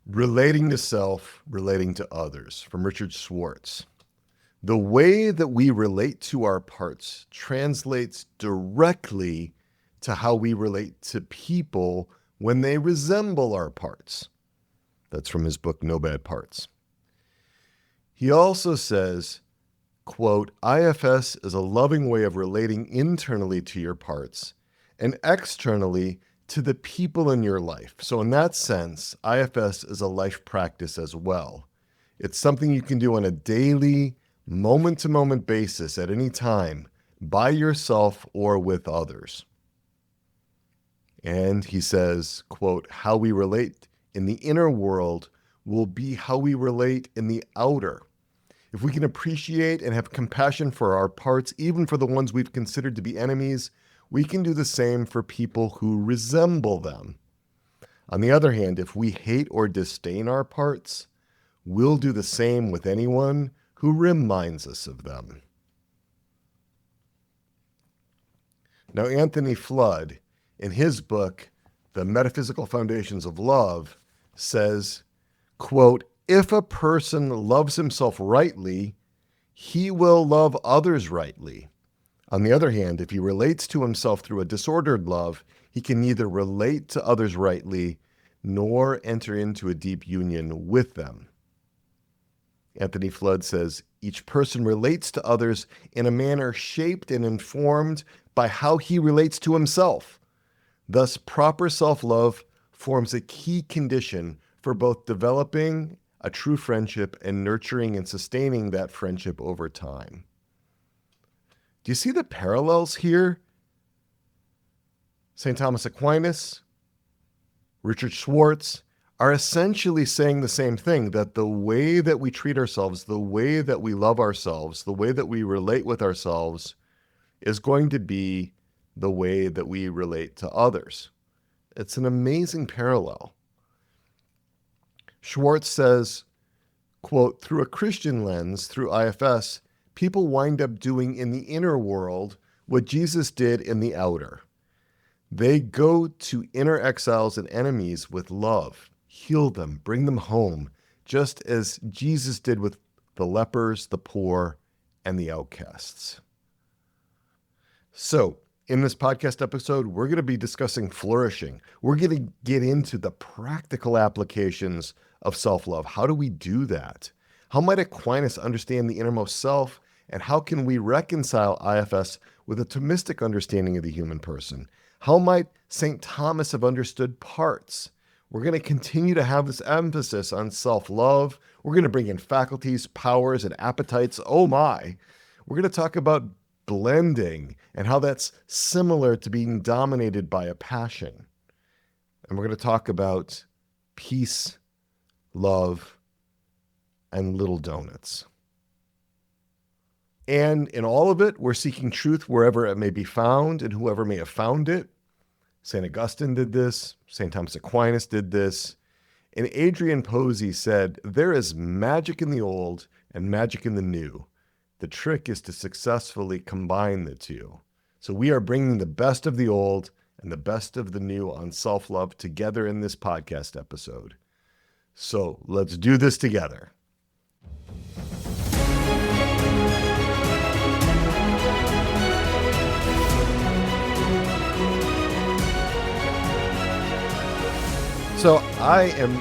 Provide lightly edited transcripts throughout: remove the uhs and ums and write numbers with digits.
Relating to self, relating to others, from Richard Schwartz. The way that we relate to our parts translates directly to how we relate to people when they resemble our parts. That's from his book, No Bad Parts. He also says, quote, IFS is a loving way of relating internally to your parts and externally to the people in your life. So in that sense, IFS is a life practice as well. It's something you can do on a daily, moment-to-moment basis at any time, by yourself or with others. And he says, quote, how we relate in the inner world will be how we relate in the outer. If we can appreciate and have compassion for our parts, even for the ones we've considered to be enemies, we can do the same for people who resemble them. On the other hand, if we hate or disdain our parts, we'll do the same with anyone who reminds us of them. Now, Anthony Flood, in his book, The Metaphysical Foundations of Love, says, quote, if a person loves himself rightly, he will love others rightly. On the other hand, if he relates to himself through a disordered love, he can neither relate to others rightly nor enter into a deep union with them. Anthony Flood says, each person relates to others in a manner shaped and informed by how he relates to himself. Thus, proper self-love forms a key condition for both developing a true friendship and nurturing and sustaining that friendship over time. Do you see the parallels here? St. Thomas Aquinas, Richard Schwartz are essentially saying the same thing, that the way that we treat ourselves, the way that we love ourselves, the way that we relate with ourselves is going to be the way that we relate to others. It's an amazing parallel. Schwartz says, quote, through a Christian lens, through IFS, people wind up doing in the inner world what Jesus did in the outer. They go to inner exiles and enemies with love, heal them, bring them home, just as Jesus did with the lepers, the poor, and the outcasts. So, in this podcast episode, we're going to be discussing flourishing. We're going to get into the practical applications of self-love. How do we do that? How might Aquinas understand the innermost self? And how can we reconcile IFS with a Thomistic understanding of the human person? How might St. Thomas have understood parts? We're going to continue to have this emphasis on self-love. We're going to bring in faculties, powers, and appetites. Oh my. We're going to talk about blending and how that's similar to being dominated by a passion. And we're going to talk about peace, love, and little donuts. And in all of it, we're seeking truth wherever it may be found and whoever may have found it. St. Augustine did this. St. Thomas Aquinas did this. And Adrian Posey said, there is magic in the old and magic in the new. The trick is to successfully combine the two. So we are bringing the best of the old and the best of the new on self-love together in this podcast episode. So let's do this together. So I am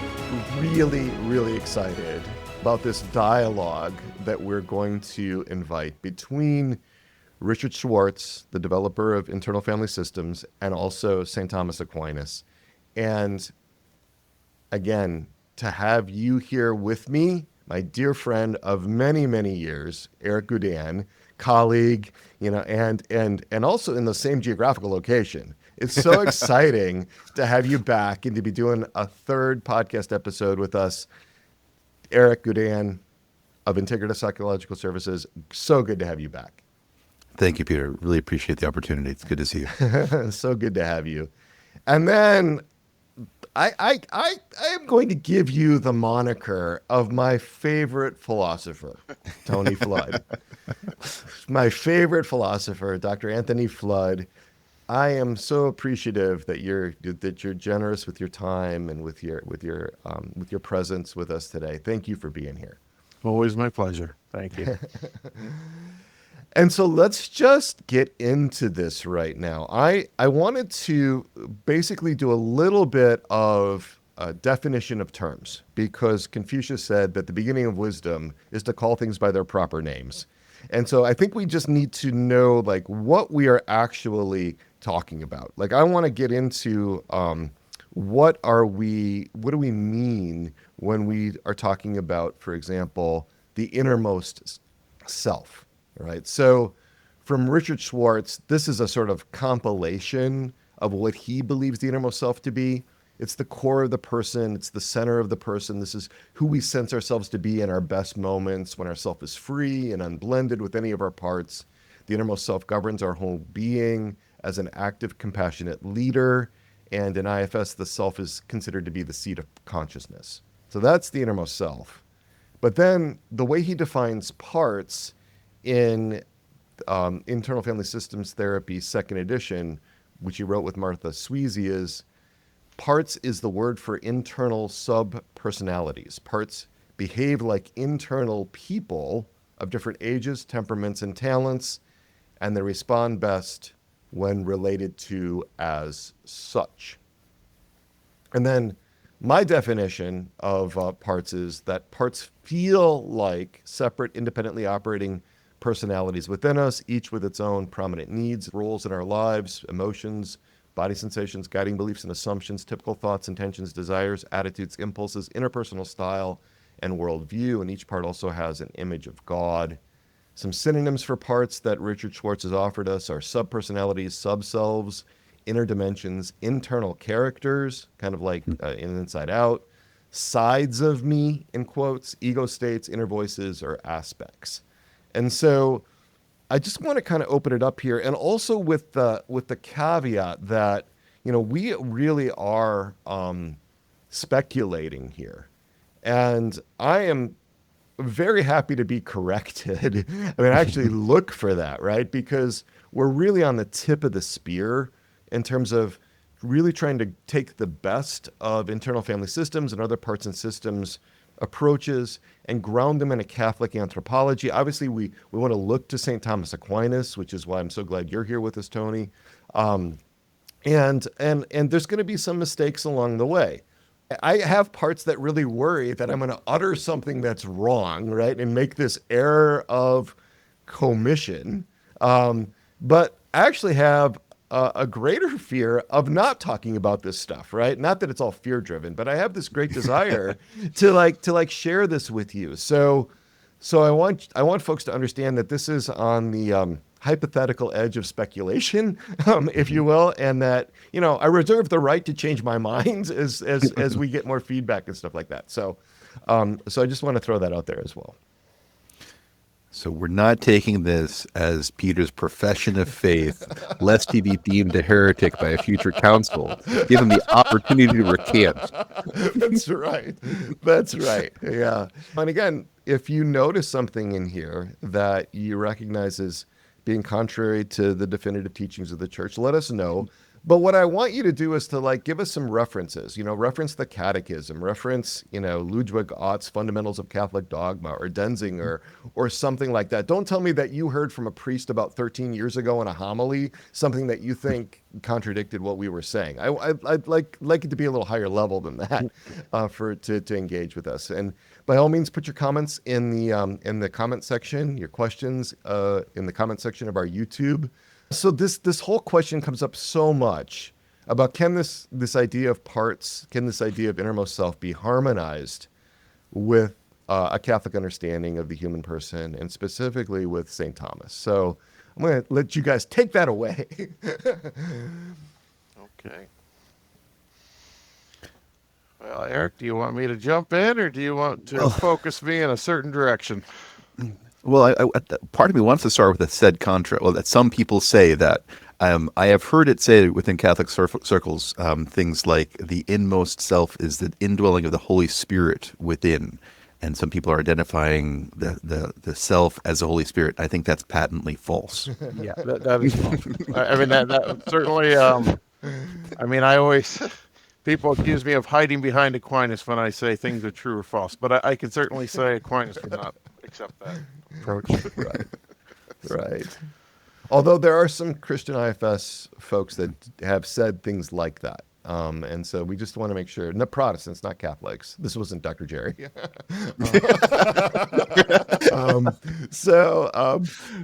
really, really excited about this dialogue that we're going to invite between Richard Schwartz, the developer of internal family systems, and also St. Thomas Aquinas. And again, to have you here with me, my dear friend of many, many years, Eric Gudan, colleague, and also in the same geographical location. It's so exciting to have you back and to be doing a third podcast episode with us. Eric Gudan of Integrative Psychological Services. So good to have you back. Thank you, Peter. Really appreciate the opportunity. It's good to see you. So good to have you. And then I am going to give you the moniker of my favorite philosopher, Tony Flood. My favorite philosopher, Dr. Anthony Flood. I am so appreciative that you're generous with your time and with your presence with us today. Thank you for being here. Always my pleasure. Thank you. And so let's just get into this right now. I wanted to basically do a little bit of a definition of terms because Confucius said that the beginning of wisdom is to call things by their proper names. And so I think we just need to know like what we are actually talking about. Like I want to get into what do we mean when we are talking about, for example, the innermost self. Right. So from Richard Schwartz, this is a sort of compilation of what he believes the innermost self to be. It's the core of the person. It's the center of the person. This is who we sense ourselves to be in our best moments when our self is free and unblended with any of our parts. The innermost self governs our whole being as an active, compassionate leader. And in IFS, the self is considered to be the seat of consciousness. So that's the innermost self. But then the way he defines parts in Internal Family Systems Therapy, second edition, which he wrote with Martha Sweezy, is parts is the word for internal sub-personalities. Parts behave like internal people of different ages, temperaments, and talents, and they respond best when related to as such. And then my definition of parts is that parts feel like separate, independently operating personalities within us, each with its own prominent needs, roles in our lives, emotions, body sensations, guiding beliefs and assumptions, typical thoughts, intentions, desires, attitudes, impulses, interpersonal style, and worldview. And each part also has an image of God. Some synonyms for parts that Richard Schwartz has offered us are subpersonalities, subselves, inner dimensions, internal characters, kind of like in and inside out, sides of me, in quotes, ego states, inner voices, or aspects. And so I just want to kind of open it up here, and also with the caveat that, you know, we really are speculating here. And I am very happy to be corrected. I mean, actually look for that, right? Because we're really on the tip of the spear in terms of really trying to take the best of internal family systems and other parts and systems approaches and ground them in a Catholic anthropology. Obviously, we want to look to St. Thomas Aquinas, which is why I'm so glad you're here with us, Tony. And there's going to be some mistakes along the way. I have parts that really worry that I'm going to utter something that's wrong, right, and make this error of commission. But I actually have a greater fear of not talking about this stuff, right? Not that it's all fear driven, but I have this great desire to share this with you. So I want folks to understand that this is on the hypothetical edge of speculation, if you will, and that, you know, I reserve the right to change my mind as we get more feedback and stuff like that. So I just want to throw that out there as well. So we're not taking this as Peter's profession of faith, lest he be deemed a heretic by a future council. Give him the opportunity to recant. That's right. That's right. Yeah. And again, if you notice something in here that you recognize as being contrary to the definitive teachings of the church, let us know. But what I want you to do is to give us some references, reference the Catechism, reference, Ludwig Ott's Fundamentals of Catholic Dogma or Denzinger or something like that. Don't tell me that you heard from a priest about 13 years ago in a homily, something that you think contradicted what we were saying. I'd like it to be a little higher level than that to engage with us. And by all means, put your comments in the comment section, your questions in the comment section of our YouTube. So this whole question comes up so much about can this idea of parts, can this idea of innermost self be harmonized with a Catholic understanding of the human person, and specifically with St. Thomas. So I'm going to let you guys take that away. Okay. Well, Eric, do you want me to jump in, or do you want to focus me in a certain direction? Well, part of me wants to start with a said contra. Well, that some people say that I have heard it say within Catholic circles things like the inmost self is the indwelling of the Holy Spirit within, and some people are identifying the self as the Holy Spirit. I think that's patently false. Yeah, that is false. I mean, that certainly, I mean, I always, people accuse me of hiding behind Aquinas when I say things are true or false, but I can certainly say Aquinas would not accept that approach. Right. Right. Although there are some Christian IFS folks that have said things like that. And so we just want to make sure, no Protestants, not Catholics. This wasn't Dr. Jerry. But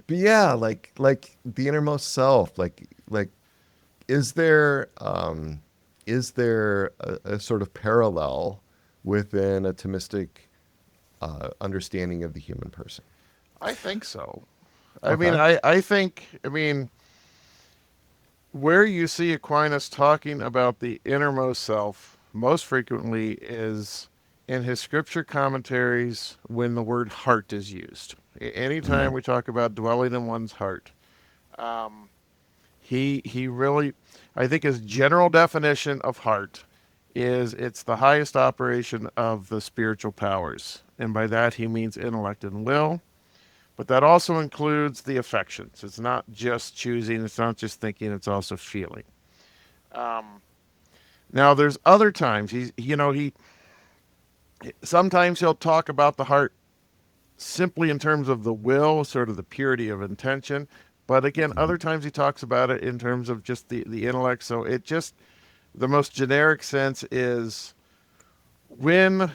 yeah, like the innermost self, like is there a sort of parallel within a Thomistic understanding of the human person? I think so. Okay. I think, where you see Aquinas talking about the innermost self most frequently is in his scripture commentaries when the word heart is used. Anytime we talk about dwelling in one's heart, he really, I think his general definition of heart is it's the highest operation of the spiritual powers. And by that he means intellect and will. But that also includes the affections. It's not just choosing, it's not just thinking, it's also feeling. Now, there's other times he sometimes he'll talk about the heart simply in terms of the will, sort of the purity of intention. But again, other times he talks about it in terms of just the intellect. So it just, the most generic sense is when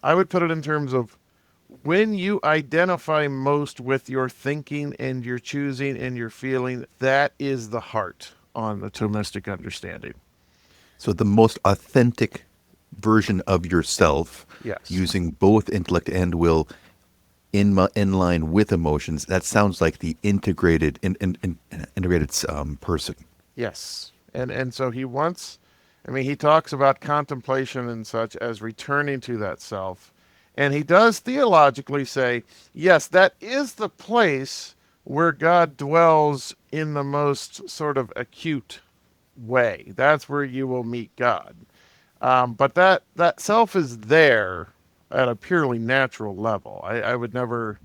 I would put it in terms of when you identify most with your thinking and your choosing and your feeling, that is the heart on the Thomistic understanding. So the most authentic version of yourself, Yes. using both intellect and will in line with emotions, that sounds like the integrated person. Yes. And so he wants, he talks about contemplation and such as returning to that self. And he does theologically say, yes, that is the place where God dwells in the most sort of acute way. That's where you will meet God. But that self is there at a purely natural level. I would never,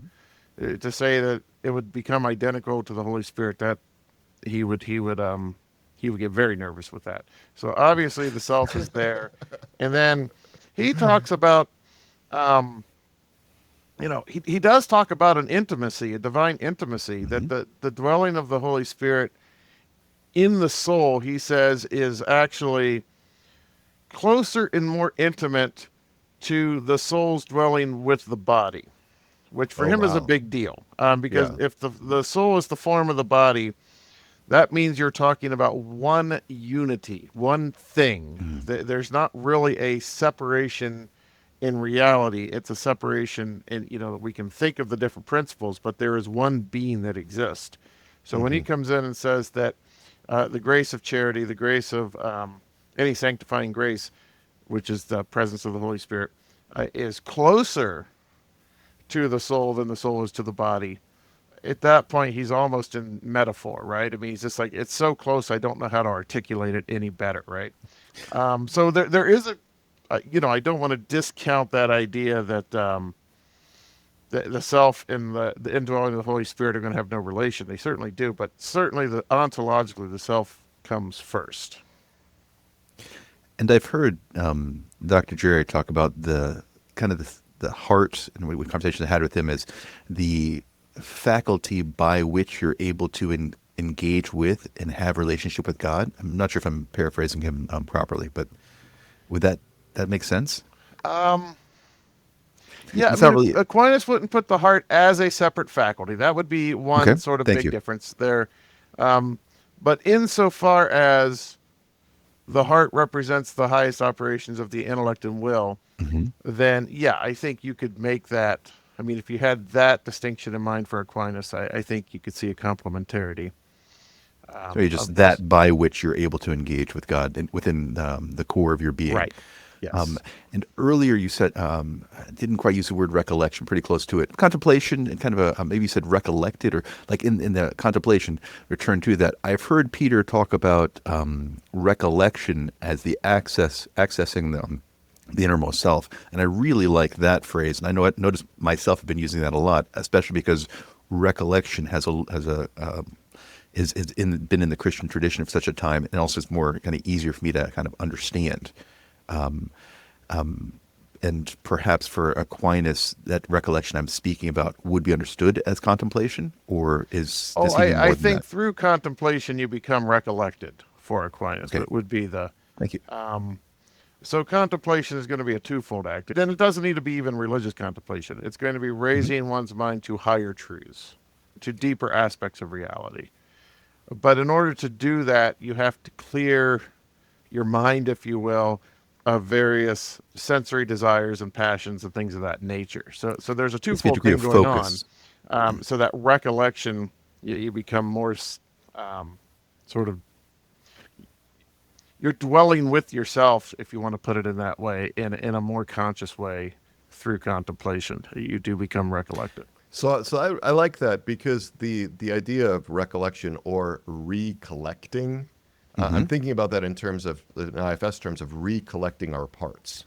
to say that it would become identical to the Holy Spirit, that he would get very nervous with that. So obviously the self is there. And then he talks about, he does talk about an intimacy, a divine intimacy, that the dwelling of the Holy Spirit in the soul, he says, is actually closer and more intimate to the soul's dwelling with the body, which for him is a Wow. big deal. Because Yeah. if the soul is the form of the body, that means you're talking about one unity, one thing. There's not really a separation in reality. It's a separation in, we can think of the different principles, but there is one being that exists. So when he comes in and says that the grace of charity, the grace of any sanctifying grace, which is the presence of the Holy Spirit, is closer to the soul than the soul is to the body, at that point, he's almost in metaphor, right? He's just like, it's so close, I don't know how to articulate it any better, right? So there is I don't want to discount that idea that the self and the indwelling of the Holy Spirit are going to have no relation. They certainly do, but certainly ontologically, the self comes first. And I've heard Dr. Jerry talk about the kind of the heart, and what conversation I had with him is the faculty by which you're able to engage with and have relationship with God. I'm not sure if I'm paraphrasing him properly, but would that make sense? Yeah, It's not really Aquinas wouldn't put the heart as a separate faculty. That would be one okay. sort of Thank big you. difference there. But insofar as the heart represents the highest operations of the intellect and will, then yeah, I think you could make that. If you had that distinction in mind for Aquinas, I think you could see a complementarity. So you just that by which you're able to engage with God within the core of your being. Right. Yes. And earlier you said, didn't quite use the word recollection, pretty close to it. Contemplation, and kind of maybe you said recollected, or like in the contemplation, return to that. I've heard Peter talk about recollection as the accessing the innermost self. And I really like that phrase. And I notice myself have been using that a lot, especially because recollection been in the Christian tradition for such a time, and also it's more kind of easier for me to kind of understand. And perhaps for Aquinas, that recollection I'm speaking about would be understood as contemplation, or does he mean more I than think that? through contemplation you become recollected for Aquinas. Okay, It would be the thank you. so contemplation is going to be a twofold act. Then it doesn't need to be even religious contemplation. It's going to be raising one's mind to higher truths, to deeper aspects of reality. But in order to do that, you have to clear your mind, if you will, of various sensory desires and passions and things of that nature. So there's a It's a twofold degree thing of going on. focus. So that recollection, you become more sort of, you're dwelling with yourself, if you want to put it in that way, in a more conscious way through contemplation. You do become recollected. So I like that because the idea of recollection or recollecting, I'm thinking about that in terms of in IFS terms of recollecting our parts,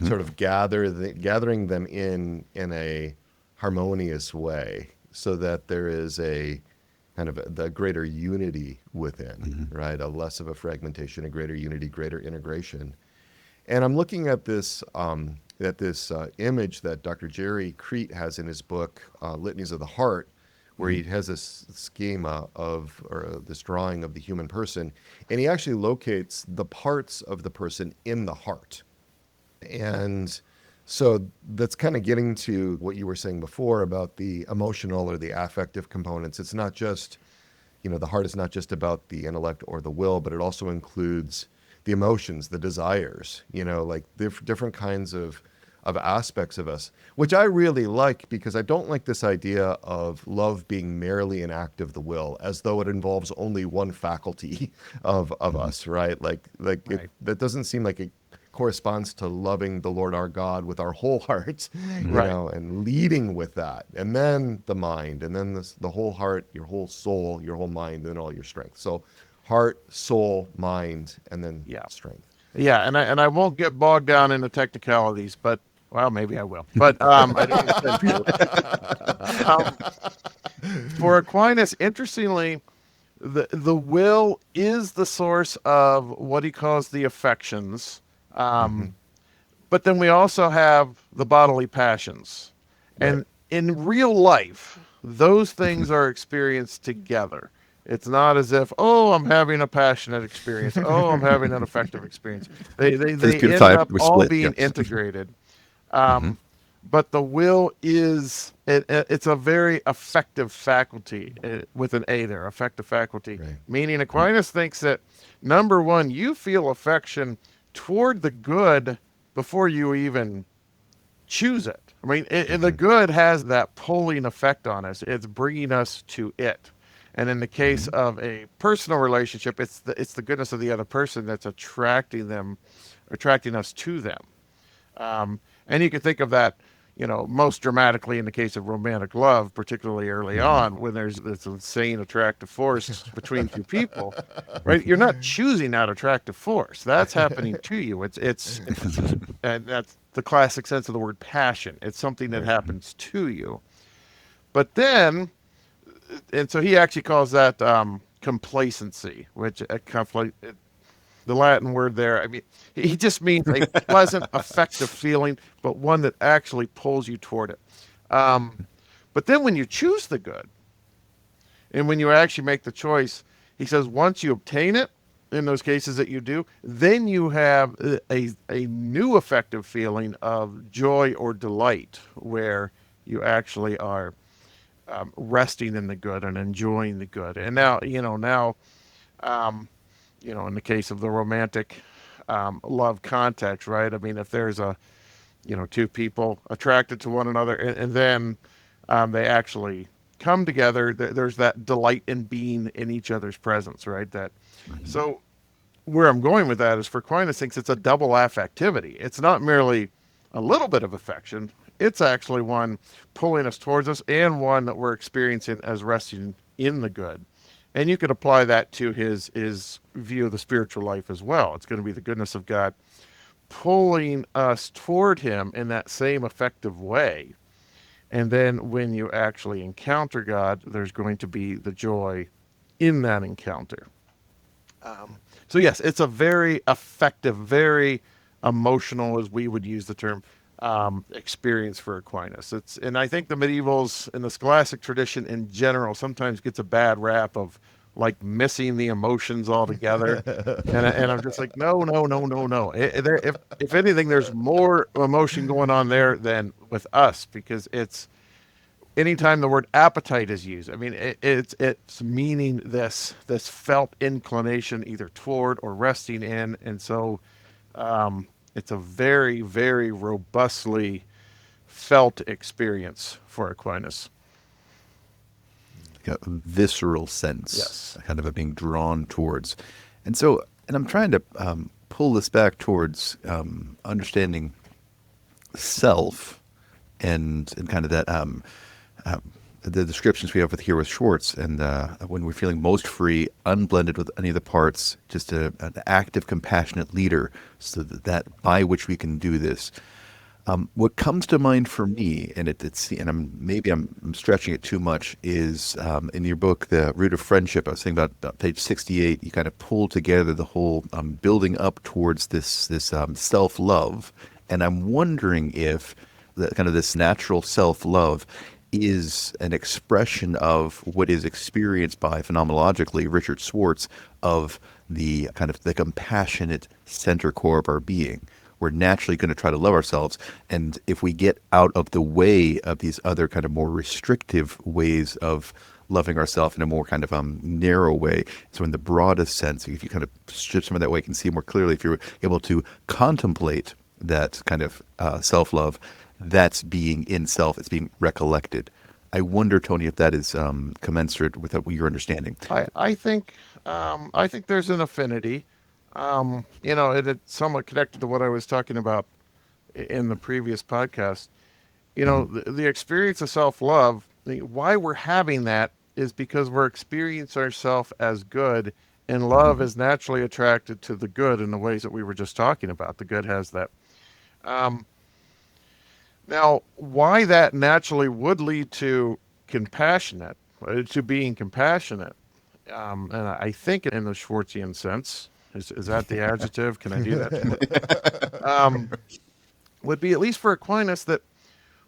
sort of gathering them in a harmonious way, so that there is a kind of the greater unity within, right? A less of a fragmentation, a greater unity, greater integration. And I'm looking at this image that Dr. Jerry Crete has in his book, Litanies of the Heart, where he has this schema or this drawing of the human person, and he actually locates the parts of the person in the heart. And so that's kind of getting to what you were saying before about the emotional or the affective components. It's not just, the heart is not just about the intellect or the will, but it also includes the emotions, the desires, like different kinds of aspects of us, which I really like, because I don't like this idea of love being merely an act of the will, as though it involves only one faculty of us, right? Right. That doesn't seem like it corresponds to loving the Lord our God with our whole heart, Right. and leading with that, and then the mind, and then the whole heart, your whole soul, your whole mind, and all your strength. So heart, soul, mind, and then Yeah. strength. Yeah, and I won't get bogged down into technicalities, but well, maybe I will. But I don't intend to. For Aquinas, interestingly, the will is the source of what he calls the affections. But then we also have the bodily passions. Right. And in real life, those things are experienced together. It's not as if, oh, I'm having a passionate experience. Oh, I'm having an affective experience. For this They period of end time, up we're all split. being Yes. integrated. But the will is, it's a very affective faculty with an A there, affective faculty. Right. Meaning Aquinas thinks that, number one, you feel affection toward the good before you even choose it. I mean, the good has that pulling effect on us. It's bringing us to it. And in the case of a personal relationship, it's the goodness of the other person that's attracting us to them. And you can think of that, most dramatically in the case of romantic love, particularly early on, when there's this insane attractive force between two people, right? You're not choosing that attractive force. That's happening to you. It's and that's the classic sense of the word passion. It's something that happens to you. But then, and so he actually calls that complacency, which the Latin word there, I mean, he just means a pleasant, affective feeling, but one that actually pulls you toward it. But then when you choose the good, and when you actually make the choice, he says once you obtain it, in those cases that you do, then you have a new affective feeling of joy or delight, where you actually are resting in the good and enjoying the good. And now, in the case of the romantic love context, right? I mean, if there's two people attracted to one another, and then they actually come together, there's that delight in being in each other's presence, right? So where I'm going with that is, for Aquinas thinks it's a double affectivity. It's not merely a little bit of affection. It's actually one pulling us towards us, and one that we're experiencing as resting in the good. And you could apply that to his view of the spiritual life as well. It's going to be the goodness of God pulling us toward him in that same effective way. And then when you actually encounter God, there's going to be the joy in that encounter. So yes, it's a very effective, very emotional, as we would use the term, experience for Aquinas. And I think the medievals and the scholastic tradition in general sometimes gets a bad rap of like missing the emotions altogether. And I'm just like, no, no, no, no, no. If anything, there's more emotion going on there than with us, because it's anytime the word appetite is used, I mean, it's meaning this felt inclination either toward or resting in, and so it's a very, very robustly felt experience for Aquinas. Like a visceral sense, Yes. kind of a being drawn towards. And so, and I'm trying to pull this back towards understanding self and kind of that the descriptions we have with here with Schwartz, and when we're feeling most free, unblended with any of the parts, just an active, compassionate leader, so that by which we can do this. What comes to mind for me, and I'm stretching it too much, is in your book, The Root of Friendship. I was thinking about page 68. You kind of pull together the whole building up towards this self-love, and I'm wondering if kind of this natural self-love is an expression of what is experienced by phenomenologically Richard Schwartz of the kind of the compassionate center core of our being. We're naturally going to try to love ourselves, and if we get out of the way of these other kind of more restrictive ways of loving ourselves in a more kind of narrow way, so in the broadest sense, if you kind of strip some of that away, you can see more clearly. If you're able to contemplate that kind of self-love, that's being in self, it's being recollected. I wonder, Tony, if that is commensurate with what your understanding. I think there's an affinity. It's somewhat connected to what I was talking about in the previous podcast. The experience of self-love, why we're having that is because we're experiencing ourselves as good, and love is naturally attracted to the good in the ways that we were just talking about. The good has that. Now, why that naturally would lead to to being compassionate, and I think in the Schwartzian sense, is that the adjective? Can I do that? Would be, at least for Aquinas, that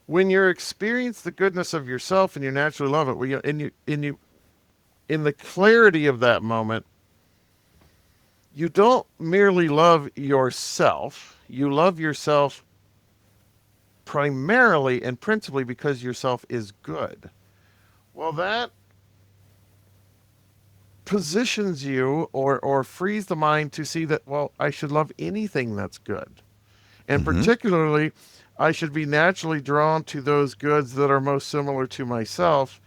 when you experience the goodness of yourself and you naturally love it, in the clarity of that moment, you don't merely love yourself. You love yourself primarily and principally because yourself is good. Well, that positions you or frees the mind to see that, well, I should love anything that's good. And particularly, I should be naturally drawn to those goods that are most similar to myself,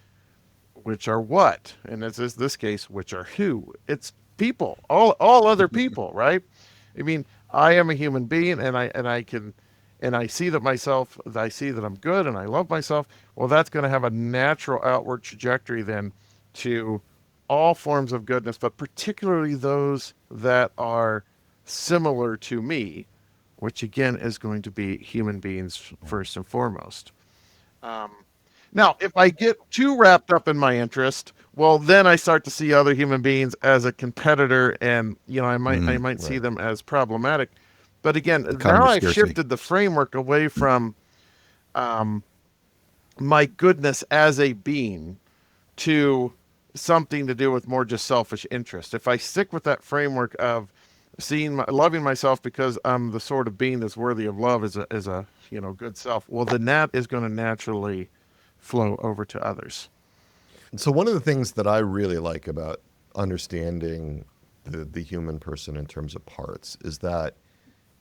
which are what? And as is this case, which are who? It's people, all other people, right? I mean, I am a human being, and I see that I'm good and I love myself. Well, that's going to have a natural outward trajectory then to all forms of goodness, but particularly those that are similar to me, which again is going to be human beings first and foremost. Now, if I get too wrapped up in my interest, well, then I start to see other human beings as a competitor, and I might see them as problematic. But again, now I've shifted the framework away from my goodness as a being to something to do with more just selfish interest. If I stick with that framework of loving myself because I'm the sort of being that's worthy of love as a good self, well, then that is going to naturally flow over to others. So one of the things that I really like about understanding the human person in terms of parts is that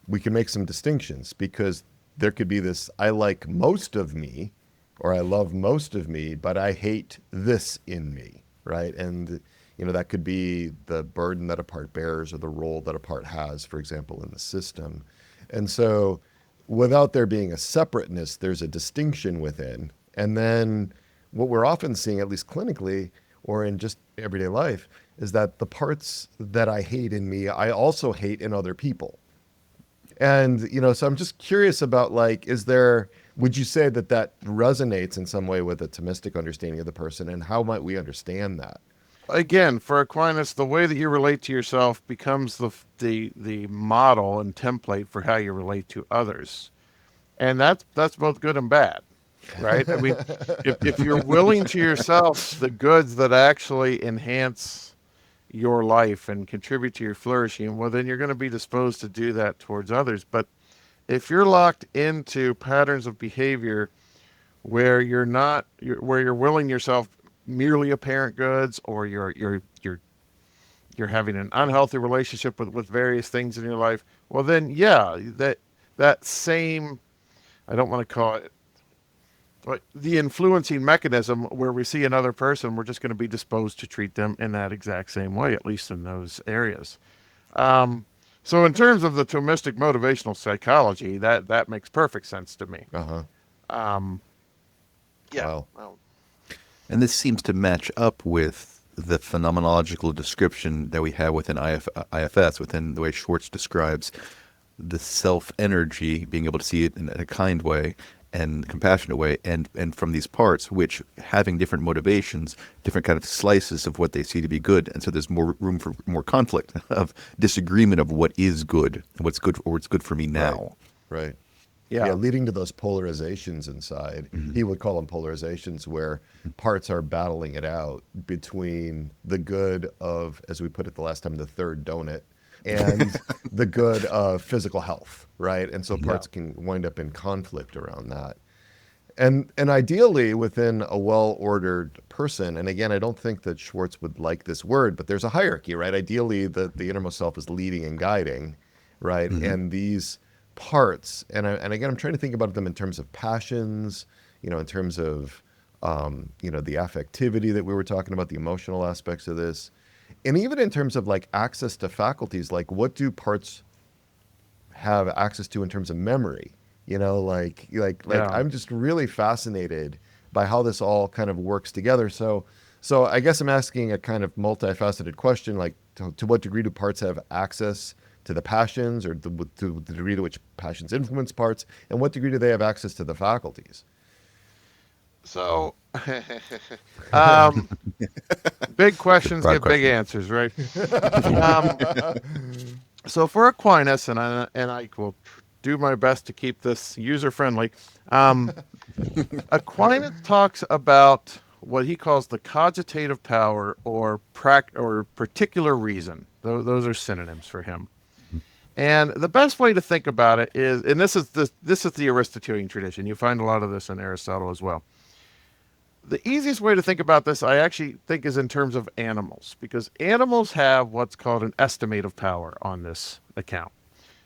we can make some distinctions, because there could be this, I like most of me, or I love most of me, but I hate this in me, right? And that could be the burden that a part bears or the role that a part has, for example, in the system. And so without there being a separateness, there's a distinction within. And then what we're often seeing, at least clinically or in just everyday life, is that the parts that I hate in me, I also hate in other people. And, so I'm just curious about like, would you say that that resonates in some way with a Thomistic understanding of the person, and how might we understand that? Again, for Aquinas, the way that you relate to yourself becomes the model and template for how you relate to others. And that's both good and bad, right? I mean, if you're willing to yourself the goods that actually enhance your life and contribute to your flourishing, well, then you're going to be disposed to do that towards others. But if you're locked into patterns of behavior where where you're willing yourself merely apparent goods, or you're having an unhealthy relationship with various things in your life, well, then yeah, that same, I don't want to call it, but the influencing mechanism where we see another person, we're just going to be disposed to treat them in that exact same way, at least in those areas. So in terms of the Thomistic motivational psychology, that makes perfect sense to me. Uh-huh. Yeah. Wow. Well, And this seems to match up with the phenomenological description that we have within IFS, within the way Schwartz describes the self-energy, being able to see it in a kind way and compassionate way, and from these parts, which having different motivations, different kind of slices of what they see to be good, and so there's more room for more conflict of disagreement of what is good, what's good, or what's good for me now. Right. yeah. Leading to those polarizations inside. He would call them polarizations, where parts are battling it out between the good of, as we put it the last time, the third donut, and the good of physical health, right? And so parts can wind up in conflict around that. And ideally within a well-ordered person, and again, I don't think that Schwartz would like this word, but there's a hierarchy, right? Ideally, the innermost self is leading and guiding, right? And these parts, and again, I'm trying to think about them in terms of passions, in terms of, the affectivity that we were talking about, the emotional aspects of this, and even in terms of like access to faculties, like what do parts have access to in terms of memory? I'm just really fascinated by how this all kind of works together. So I guess I'm asking a kind of multifaceted question, like to what degree do parts have access to the passions, or to the degree to which passions influence parts, and what degree do they have access to the faculties? So, big questions Broad get big question. answers, right? um, so for Aquinas, and I will do my best to keep this user friendly. Aquinas talks about what he calls the cogitative power, or particular reason. Those are synonyms for him. And the best way to think about it is, and this is the Aristotelian tradition. You find a lot of this in Aristotle as well. The easiest way to think about this, I actually think, is in terms of animals, because animals have what's called an estimative power on this account.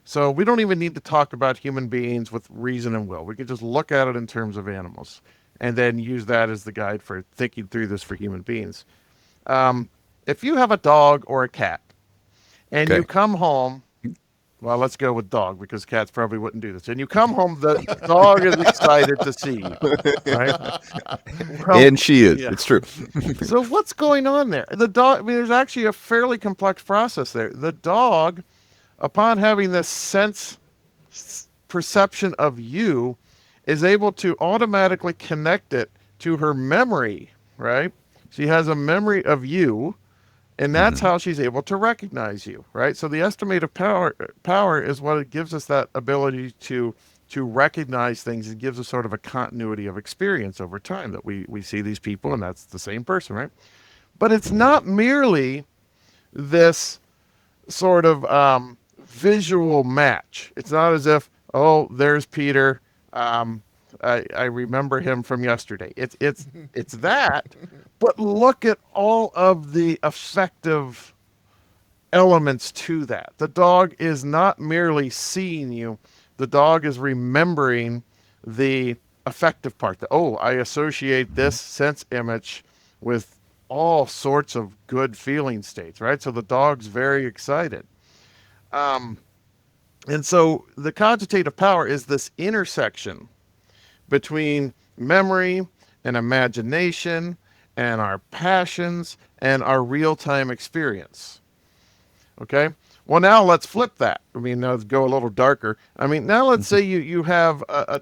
So we don't even need to talk about human beings with reason and will. We can just look at it in terms of animals, and then use that as the guide for thinking through this for human beings. If you have a dog or a cat, and you come home, well, let's go with dog, because cats probably wouldn't do this. And you come home, the dog is excited to see you, right? Well, And she is. yeah. It's true. So what's going on there? The dog, I mean, there's actually a fairly complex process there. The dog, upon having this perception of you, is able to automatically connect it to her memory, right? She has a memory of you, and that's how she's able to recognize you, right? So the estimative power is what it gives us, that ability to recognize things. It gives us sort of a continuity of experience over time, that we see these people and that's the same person, right? But it's not merely this sort of visual match. It's not as if, oh, there's Peter. I remember him from yesterday. It's that, but look at all of the affective elements to that. The dog is not merely seeing you. The dog is remembering the affective part. I associate this sense image with all sorts of good feeling states, right? So the dog's very excited. And so the cogitative power is this intersection between memory and imagination and our passions and our real-time experience. Okay? Well, now let's flip that. I mean, let's go a little darker. I mean, now let's say you have a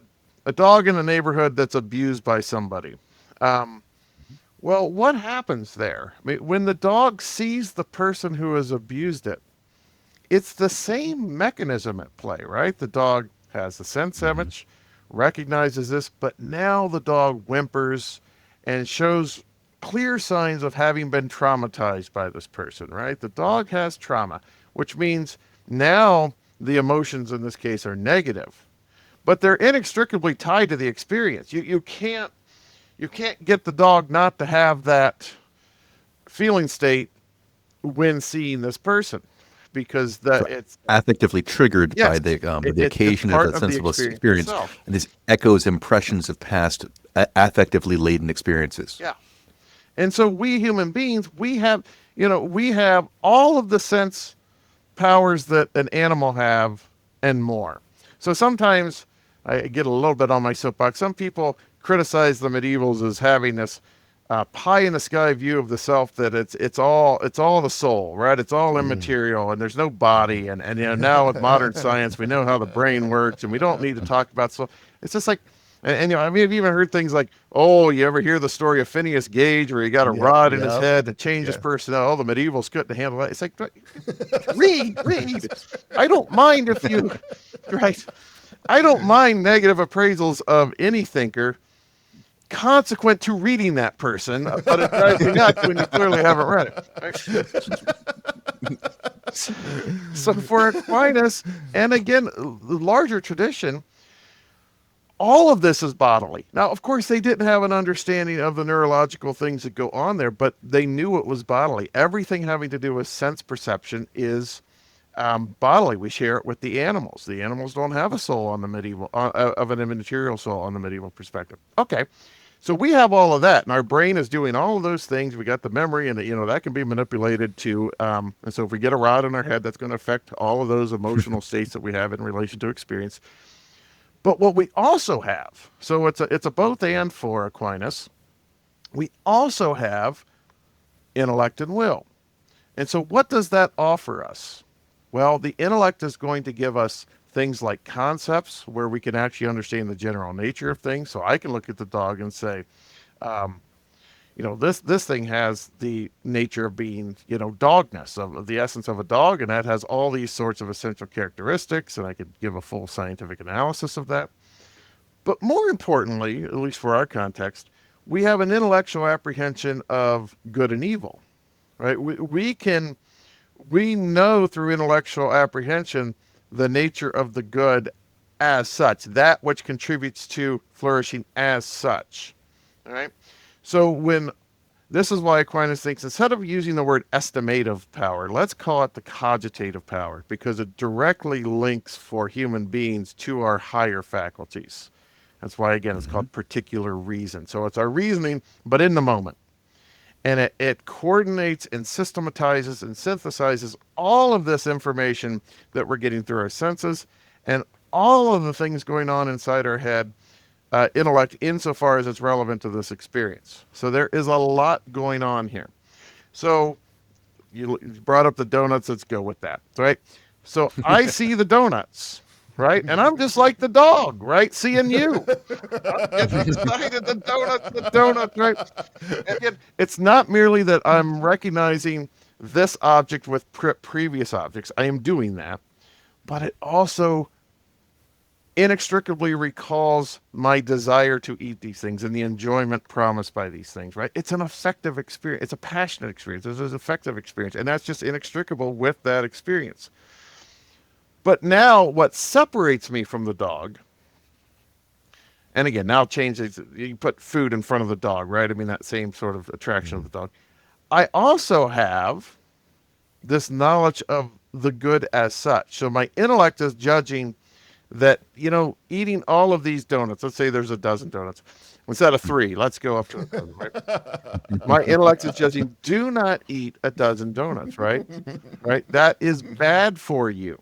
dog in the neighborhood that's abused by somebody. Well, what happens there? I mean, when the dog sees the person who has abused it, it's the same mechanism at play, right? The dog has the sense image, recognizes this, but now the dog whimpers and shows clear signs of having been traumatized by this person, right? The dog has trauma, which means now the emotions in this case are negative, but they're inextricably tied to the experience. You can't get the dog not to have that feeling state when seeing this person, because it's affectively triggered by yes, the occasion of part that of the sensible experience experience, itself. and this echoes impressions of past affectively laden experiences. Yeah. And so we human beings, we have all of the sense powers that an animal have and more. So sometimes I get a little bit on my soapbox. Some people criticize the medievals as having this pie in the sky view of the self, that it's all the soul, right? It's all immaterial and there's no body. And now with modern science, we know how the brain works and we don't need to talk about soul. It's just like, and I mean, I've even heard things like, oh, you ever hear the story of Phineas Gage where he got a rod in his head to change his personality? Oh, the medievals couldn't handle that. It's like, read. I don't mind if you, right? I don't mind negative appraisals of any thinker consequent to reading that person, but it drives me nuts when you clearly haven't read it. So for Aquinas, and again, the larger tradition, all of this is bodily. Now, of course, they didn't have an understanding of the neurological things that go on there, but they knew it was bodily. Everything having to do with sense perception is bodily. We share it with the animals. The animals don't have a soul on the medieval, of an immaterial soul on the medieval perspective. Okay, so we have all of that, and our brain is doing all of those things. We got the memory, and that can be manipulated to. And so, if we get a rod in our head, that's going to affect all of those emotional states that we have in relation to experience. But what we also have, so it's a both and for Aquinas. We also have intellect and will. And so what does that offer us? Well, the intellect is going to give us things like concepts where we can actually understand the general nature of things. So I can look at the dog and say, this thing has the nature of being, dogness, of the essence of a dog, and that has all these sorts of essential characteristics, and I could give a full scientific analysis of that. But more importantly, at least for our context, we have an intellectual apprehension of good and evil, right? We know through intellectual apprehension the nature of the good as such, that which contributes to flourishing as such, all right? So this is why Aquinas thinks, instead of using the word estimative power, let's call it the cogitative power, because it directly links for human beings to our higher faculties. That's why, again, it's called particular reason. So it's our reasoning, but in the moment. And it coordinates and systematizes and synthesizes all of this information that we're getting through our senses and all of the things going on inside our head, intellect, insofar as it's relevant to this experience. So there is a lot going on here. So you brought up the donuts. Let's go with that, right? So I see the donuts, right? And I'm just like the dog, right? Seeing you. I'm getting excited, the donuts, right? And again, it's not merely that I'm recognizing this object with previous objects. I am doing that. But it also inextricably recalls my desire to eat these things and the enjoyment promised by these things, right? It's an affective experience. It's a passionate experience. It's an affective experience. And that's just inextricable with that experience. But now what separates me from the dog, and again, now change it, you put food in front of the dog, right? I mean, that same sort of attraction of the dog. I also have this knowledge of the good as such. So my intellect is judging that, eating all of these donuts, let's say there's a dozen donuts, instead of 3, let's go up to a dozen, right? My intellect is judging, do not eat a dozen donuts, right? Right? That is bad for you.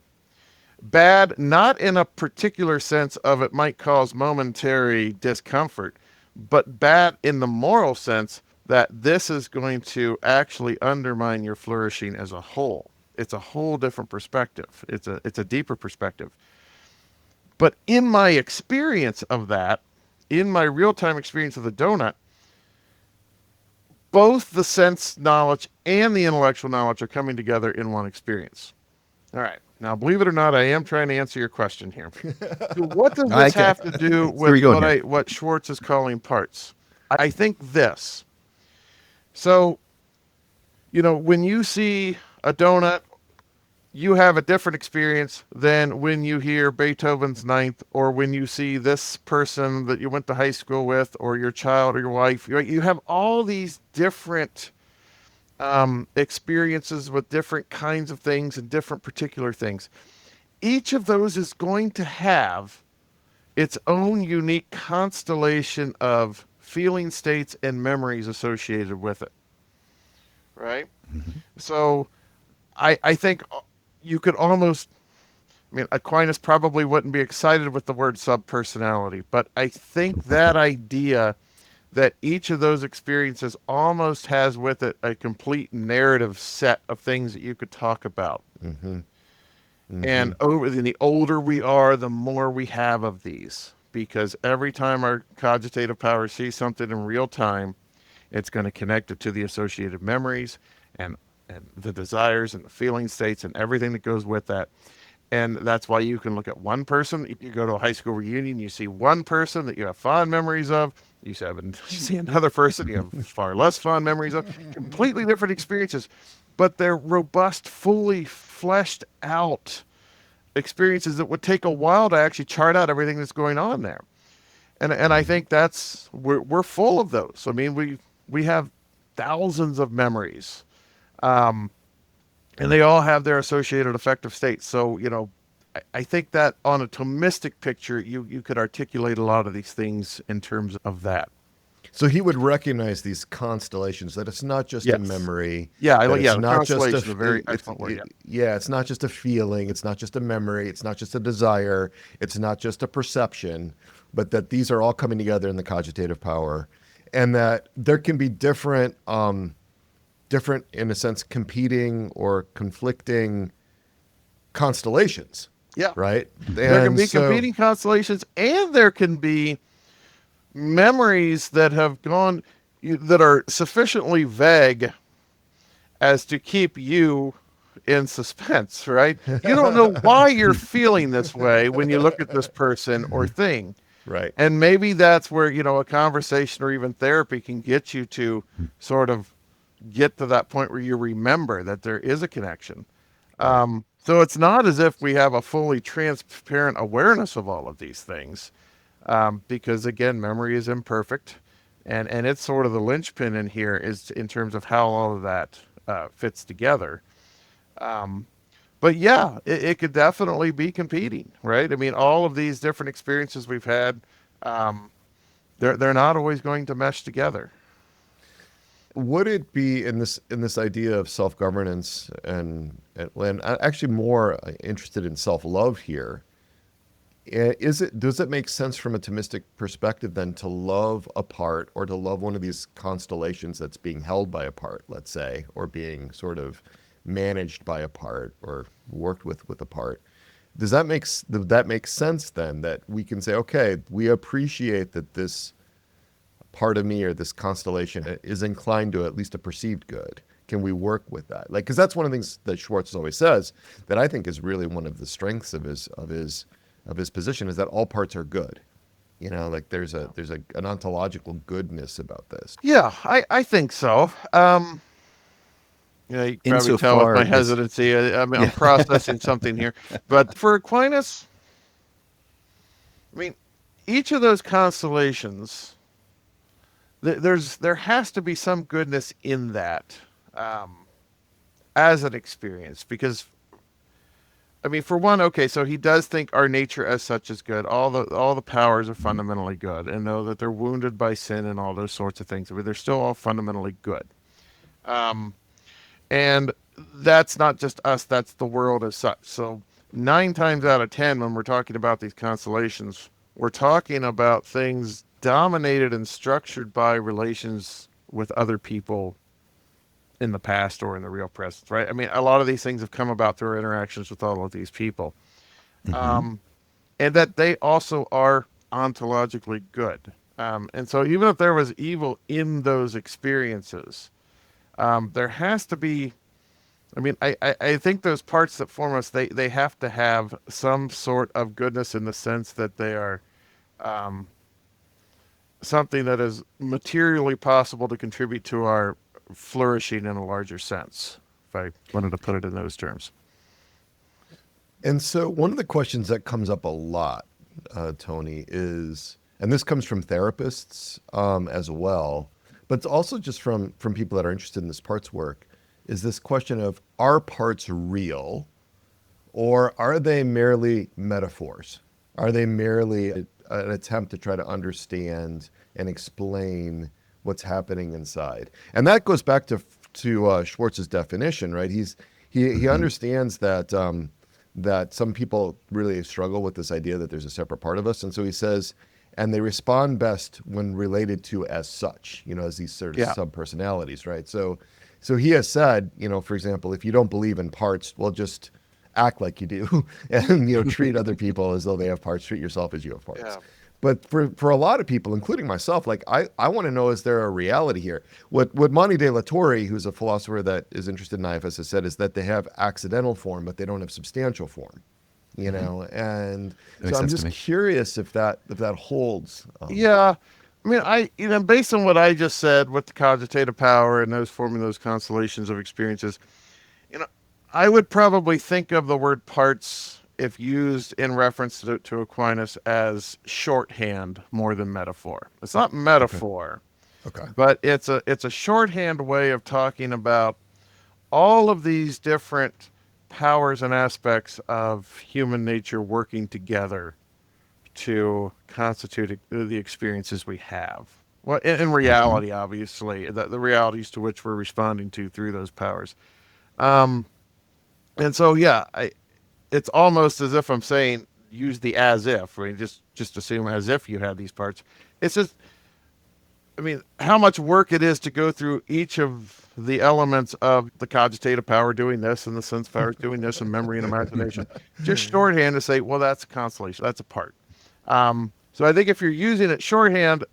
Bad, not in a particular sense of it might cause momentary discomfort, but bad in the moral sense that this is going to actually undermine your flourishing as a whole. it's a whole different perspective. It's a deeper perspective. But in my experience of that, in my real-time experience of the donut, both the sense knowledge and the intellectual knowledge are coming together in one experience. All right. Now, believe it or not, I am trying to answer your question here. So what does this have to do with what Schwartz is calling parts? I think this. So, when you see a donut, you have a different experience than when you hear Beethoven's Ninth, or when you see this person that you went to high school with, or your child or your wife. You have all these different experiences with different kinds of things and different particular things. Each of those is going to have its own unique constellation of feeling states and memories associated with it. Right? Mm-hmm. So I think you could almost, Aquinas probably wouldn't be excited with the word subpersonality, but I think that idea that each of those experiences almost has with it a complete narrative set of things that you could talk about. Mm-hmm. Mm-hmm. And the older we are, the more we have of these, because every time our cogitative power sees something in real time, it's going to connect it to the associated memories and the desires and the feeling states and everything that goes with that. And that's why you can look at one person. If you go to a high school reunion, you see one person that you have fond memories of. You see another person you have far less fond memories of. Completely different experiences, but they're robust, fully fleshed out experiences that would take a while to actually chart out everything that's going on there. And I think we're full of those. I mean, we have thousands of memories. And they all have their associated affective states. So, I think that on a Thomistic picture, you could articulate a lot of these things in terms of that. So he would recognize these constellations, that it's not just a memory. Yeah, it's not just a very excellent word. Yeah, it's not just a feeling. It's not just a memory. It's not just a desire. It's not just a perception, but that these are all coming together in the cogitative power, and that there can be different, in a sense, competing or conflicting constellations. Yeah. Right? There can be competing constellations, and there can be memories that have gone, that are sufficiently vague as to keep you in suspense, right? You don't know why you're feeling this way when you look at this person or thing. Right. And maybe that's where, a conversation or even therapy can get you to sort of get to that point where you remember that there is a connection. So it's not as if we have a fully transparent awareness of all of these things, because again, memory is imperfect, and it's sort of the linchpin in here is in terms of how all of that fits together. But yeah, it could definitely be competing, right? I mean, all of these different experiences we've had, they're not always going to mesh together. Would it be in this idea of self-governance and I'm actually more interested in self-love here? Does it make sense from a Thomistic perspective then to love a part, or to love one of these constellations that's being held by a part, let's say, or being sort of managed by a part or worked with a part? Does that make sense then, that we can say, okay, we appreciate that this part of me or this constellation is inclined to at least a perceived good? Can we work with that? Because that's one of the things that Schwartz always says that I think is really one of the strengths of his position, is that all parts are good. There's an ontological goodness about this. Yeah, I think so. You can probably tell with my hesitancy. I'm processing something here. But for Aquinas, each of those constellations, there has to be some goodness in that as an experience, because for one, okay, so he does think our nature as such is good. All the powers are fundamentally good, and know that they're wounded by sin and all those sorts of things. They're still all fundamentally good. And that's not just us, that's the world as such. So 9 times out of 10, when we're talking about these constellations, we're talking about things dominated and structured by relations with other people in the past or in the real present, right? I mean, a lot of these things have come about through our interactions with all of these people. And that they also are ontologically good. And so even if there was evil in those experiences, there has to be, I mean, I think those parts that form us, they have to have some sort of goodness in the sense that they are something that is materially possible to contribute to our flourishing in a larger sense, if I wanted to put it in those terms. And so one of the questions that comes up a lot, Tony, is, and this comes from therapists as well, but it's also just from people that are interested in this parts work, is this question of, are parts real, or are they merely metaphors? Are they merely an attempt to try to understand and explain what's happening inside? And that goes back to Schwartz's definition, right? He understands that that some people really struggle with this idea that there's a separate part of us, and so he says, and they respond best when related to as such, as these sort of sub-personalities, right? So he has said, for example, if you don't believe in parts, well, just act like you do, and treat other people as though they have parts. Treat yourself as you have parts. Yeah. But for a lot of people, including myself, like I want to know, is there a reality here? What Monty de la Torre, who's a philosopher that is interested in IFS, has said is that they have accidental form, but they don't have substantial form. And so I'm just curious if that holds. Yeah. I mean, based on what I just said with the cogitative power and those forming those constellations of experiences, I would probably think of the word parts, if used in reference to Aquinas, as shorthand more than metaphor. It's not metaphor, okay. But it's a shorthand way of talking about all of these different powers and aspects of human nature working together to constitute the experiences we have. Well, in reality, obviously, the realities to which we're responding to through those powers. And so, it's almost as if I'm saying, use the as if. I mean, just assume as if you had these parts. It's just, how much work it is to go through each of the elements of the cogitative power doing this, and the sense power doing this, and memory and imagination. Just shorthand to say, well, that's a constellation, that's a part. So I think if you're using it shorthand,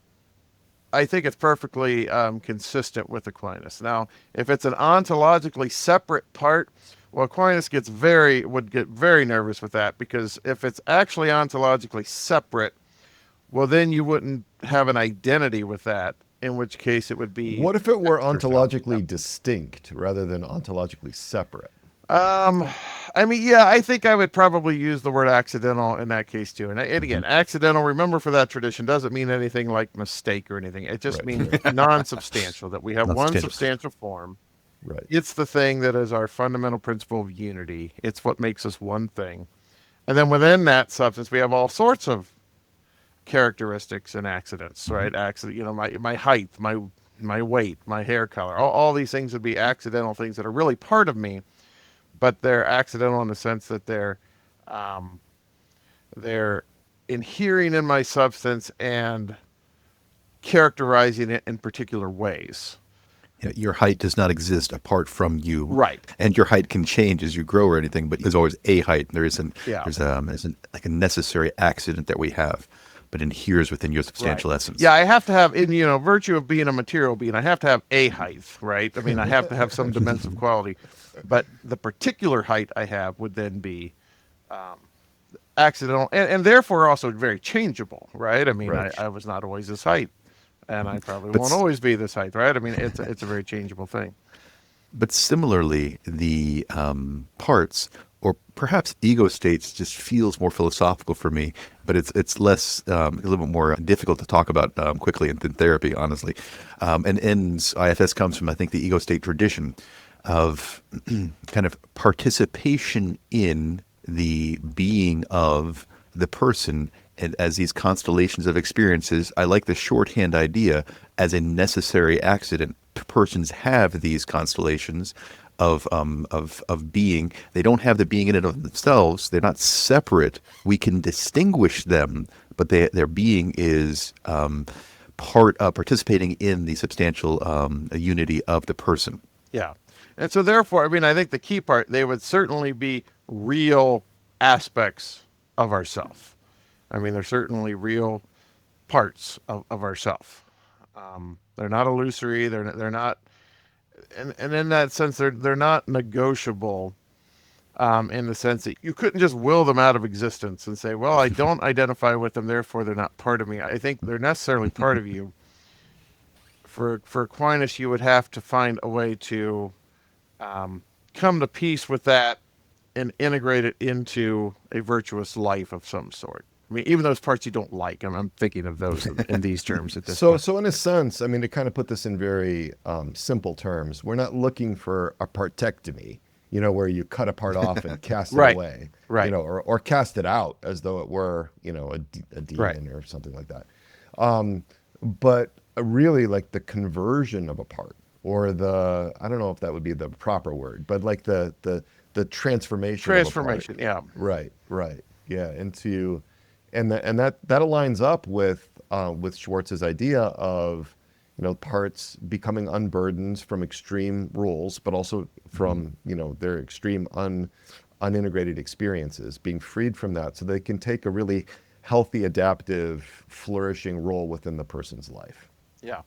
I think it's perfectly consistent with Aquinas. Now, if it's an ontologically separate part, well, Aquinas would get very nervous with that, because if it's actually ontologically separate, well, then you wouldn't have an identity with that, in which case it would be... What if it were ontologically distinct rather than ontologically separate? I think I would probably use the word accidental in that case too. And again, accidental, remember, for that tradition, doesn't mean anything like mistake or anything. It just means non-substantial, that we have one substantial form. Right. It's the thing that is our fundamental principle of unity. It's what makes us one thing. And then within that substance, we have all sorts of characteristics and accidents, right? My height, my weight, my hair color, all these things would be accidental things that are really part of me, but they're accidental in the sense that they're inhering in my substance and characterizing it in particular ways. Your height does not exist apart from you, right? And your height can change as you grow or anything, but there's always a height. There's like a necessary accident that we have, but inheres within your substantial essence. Yeah, I have to have, in virtue of being a material being, I have to have a height, right? I have to have some dimensive quality, but the particular height I have would then be accidental and therefore also very changeable, right? I was not always this height. And I probably won't always be this height, right? It's a very changeable thing. But similarly, the parts, or perhaps ego states, just feels more philosophical for me. But it's less, a little bit more difficult to talk about quickly in therapy, honestly. And IFS comes from, I think, the ego state tradition of kind of participation in the being of the person. And as these constellations of experiences, I like the shorthand idea as a necessary accident. Persons have these constellations of being. They don't have the being in and of themselves. They're not separate. We can distinguish them, but their being is participating in the substantial unity of the person. Yeah. And so therefore, I mean, I think the key part, they would certainly be real aspects of ourself. I mean, they're certainly real parts of ourself. They're not illusory. They're not, and in that sense, they're not negotiable. In the sense that you couldn't just will them out of existence and say, well, I don't identify with them, therefore they're not part of me. I think they're necessarily part of you. For Aquinas, you would have to find a way to come to peace with that and integrate it into a virtuous life of some sort. I mean, even those parts you don't like, I'm thinking of those in these terms at this point. So in a sense, I mean, to kind of put this in very simple terms, we're not looking for a partectomy, where you cut a part off and cast it Right. away, Right. or cast it out as though it were, a demon Right. or something like that. But really like the conversion of a part, or I don't know if that would be the proper word, but like the transformation of a part. Transformation, yeah. Right. Yeah. And that aligns up with Schwartz's idea of, parts becoming unburdened from extreme rules, but also from, their extreme unintegrated experiences, being freed from that so they can take a really healthy, adaptive, flourishing role within the person's life. Yeah.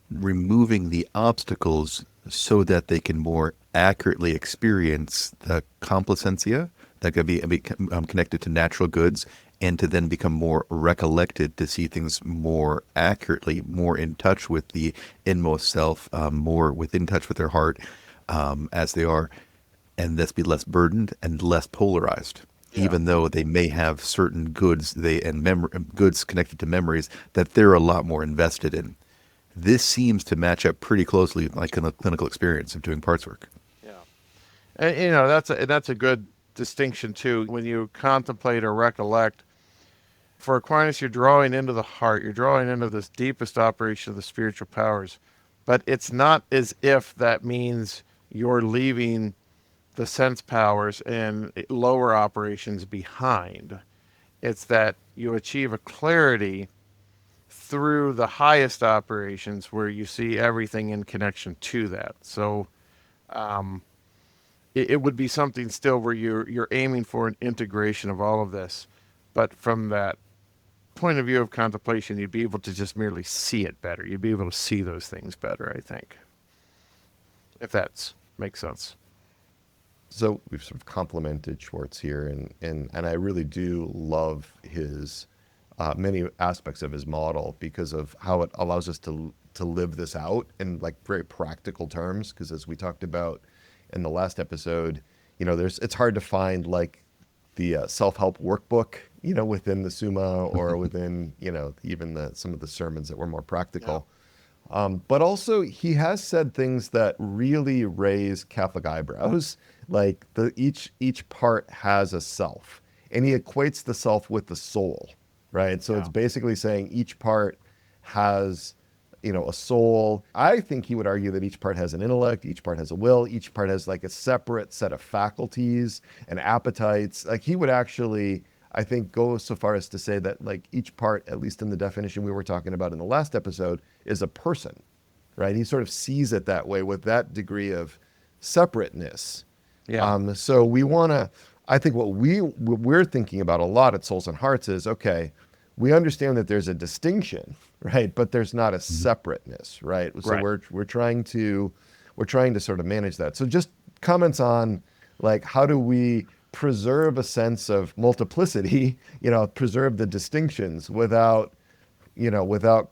Removing the obstacles so that they can more accurately experience the complacencia that could be connected to natural goods, and to then become more recollected, to see things more accurately, more in touch with the inmost self, more within touch with their heart as they are, and thus be less burdened and less polarized. Yeah. Even though they may have certain goods goods connected to memories that they're a lot more invested in. This seems to match up pretty closely, like in the clinical experience of doing parts work. Yeah, and that's a good distinction too. When you contemplate or recollect, for Aquinas, you're drawing into the heart. You're drawing into this deepest operation of the spiritual powers, but it's not as if that means you're leaving the sense powers and lower operations behind. It's that you achieve a clarity through the highest operations where you see everything in connection to that. So it would be something still where you're aiming for an integration of all of this. But from that point of view of contemplation, you'd be able to just merely see it better. You'd be able to see those things better, I think. If that makes sense. So we've sort of complimented Schwartz here, and I really do love his many aspects of his model because of how it allows us to live this out in like very practical terms. Because as we talked about in the last episode, it's hard to find like the self-help workbook, within the Summa or within, even some of the sermons that were more practical. Yeah. But also he has said things that really raise Catholic eyebrows. Like each part has a self, and he equates the self with the soul, right? So It's basically saying each part has, a soul. I think he would argue that each part has an intellect, each part has a will, each part has like a separate set of faculties and appetites. Like he would actually, I think, go so far as to say that like each part, at least in the definition we were talking about in the last episode, is a person, right? He sort of sees it that way with that degree of separateness. Yeah. So we want to, I think what we're thinking about a lot at Souls and Hearts is, okay, we understand that there's a distinction, right? But there's not a separateness, right? So right. we're trying to sort of manage that. So just comments on like, how do we preserve a sense of multiplicity, preserve the distinctions without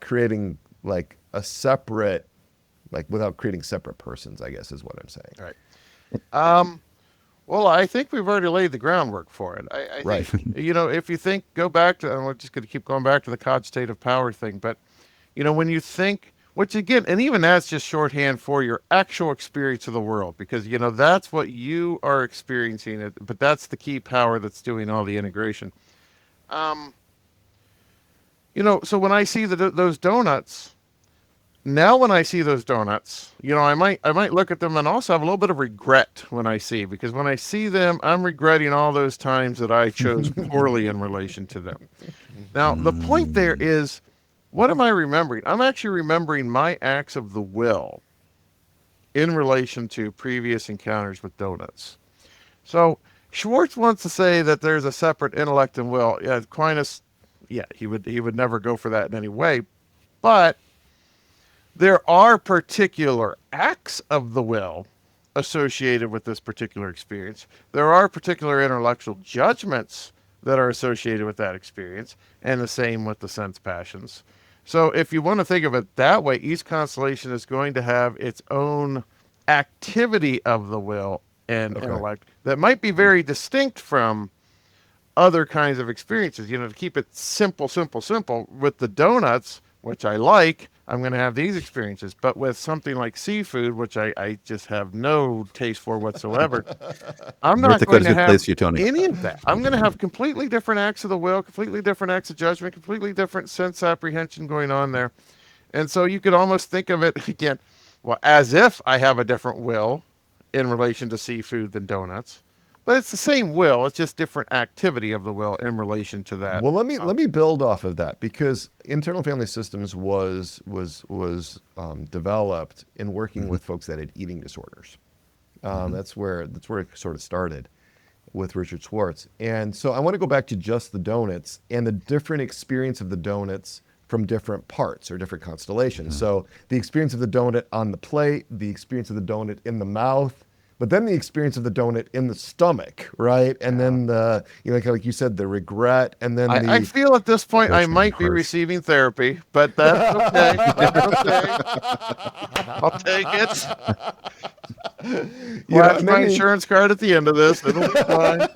creating like a separate, without creating separate persons, I guess is what I'm saying. Right. Well, I think we've already laid the groundwork for it. I right. think, if you go back to, and we're just going to keep going back to the cogitative power thing, but, when you think, which again, and even that's just shorthand for your actual experience of the world, because, that's what you are experiencing, but that's the key power that's doing all the integration. So when I see those donuts, now when I see those donuts, I might look at them and also have a little bit of regret when I see, because when I see them, I'm regretting all those times that I chose poorly in relation to them. Now, the point there is, what am I remembering? I'm actually remembering my acts of the will in relation to previous encounters with donuts. So Schwartz wants to say that there's a separate intellect and will. Yeah, Aquinas, yeah, he would never go for that in any way. But there are particular acts of the will associated with this particular experience. There are particular intellectual judgments that are associated with that experience, and the same with the sense passions. So if you want to think of it that way, each constellation is going to have its own activity of the will and Okay. intellect that might be very distinct from other kinds of experiences. To keep it simple, with the donuts, which I like, I'm going to have these experiences. But with something like seafood, which I just have no taste for whatsoever, I'm North not going Dakota's to a good have place for you, Tony. any of that. I'm going to have completely different acts of the will, completely different acts of judgment, completely different sense apprehension going on there. And so you could almost think of it again, well, as if I have a different will in relation to seafood than donuts. But it's the same will, it's just different activity of the will in relation to that. Well, let me build off of that, because internal family systems was developed in working with folks that had eating disorders. That's where it sort of started with Richard Schwartz. And so I want to go back to just the donuts and the different experience of the donuts from different parts or different constellations. So the experience of the donut on the plate, the experience of the donut in the mouth, but then the experience of the donut in the stomach, right? And then the, like you said, the regret, and then I feel at this point I might be receiving therapy, but that's okay. That's okay. I'll take it. Flash my insurance card at the end of this. It'll be fine.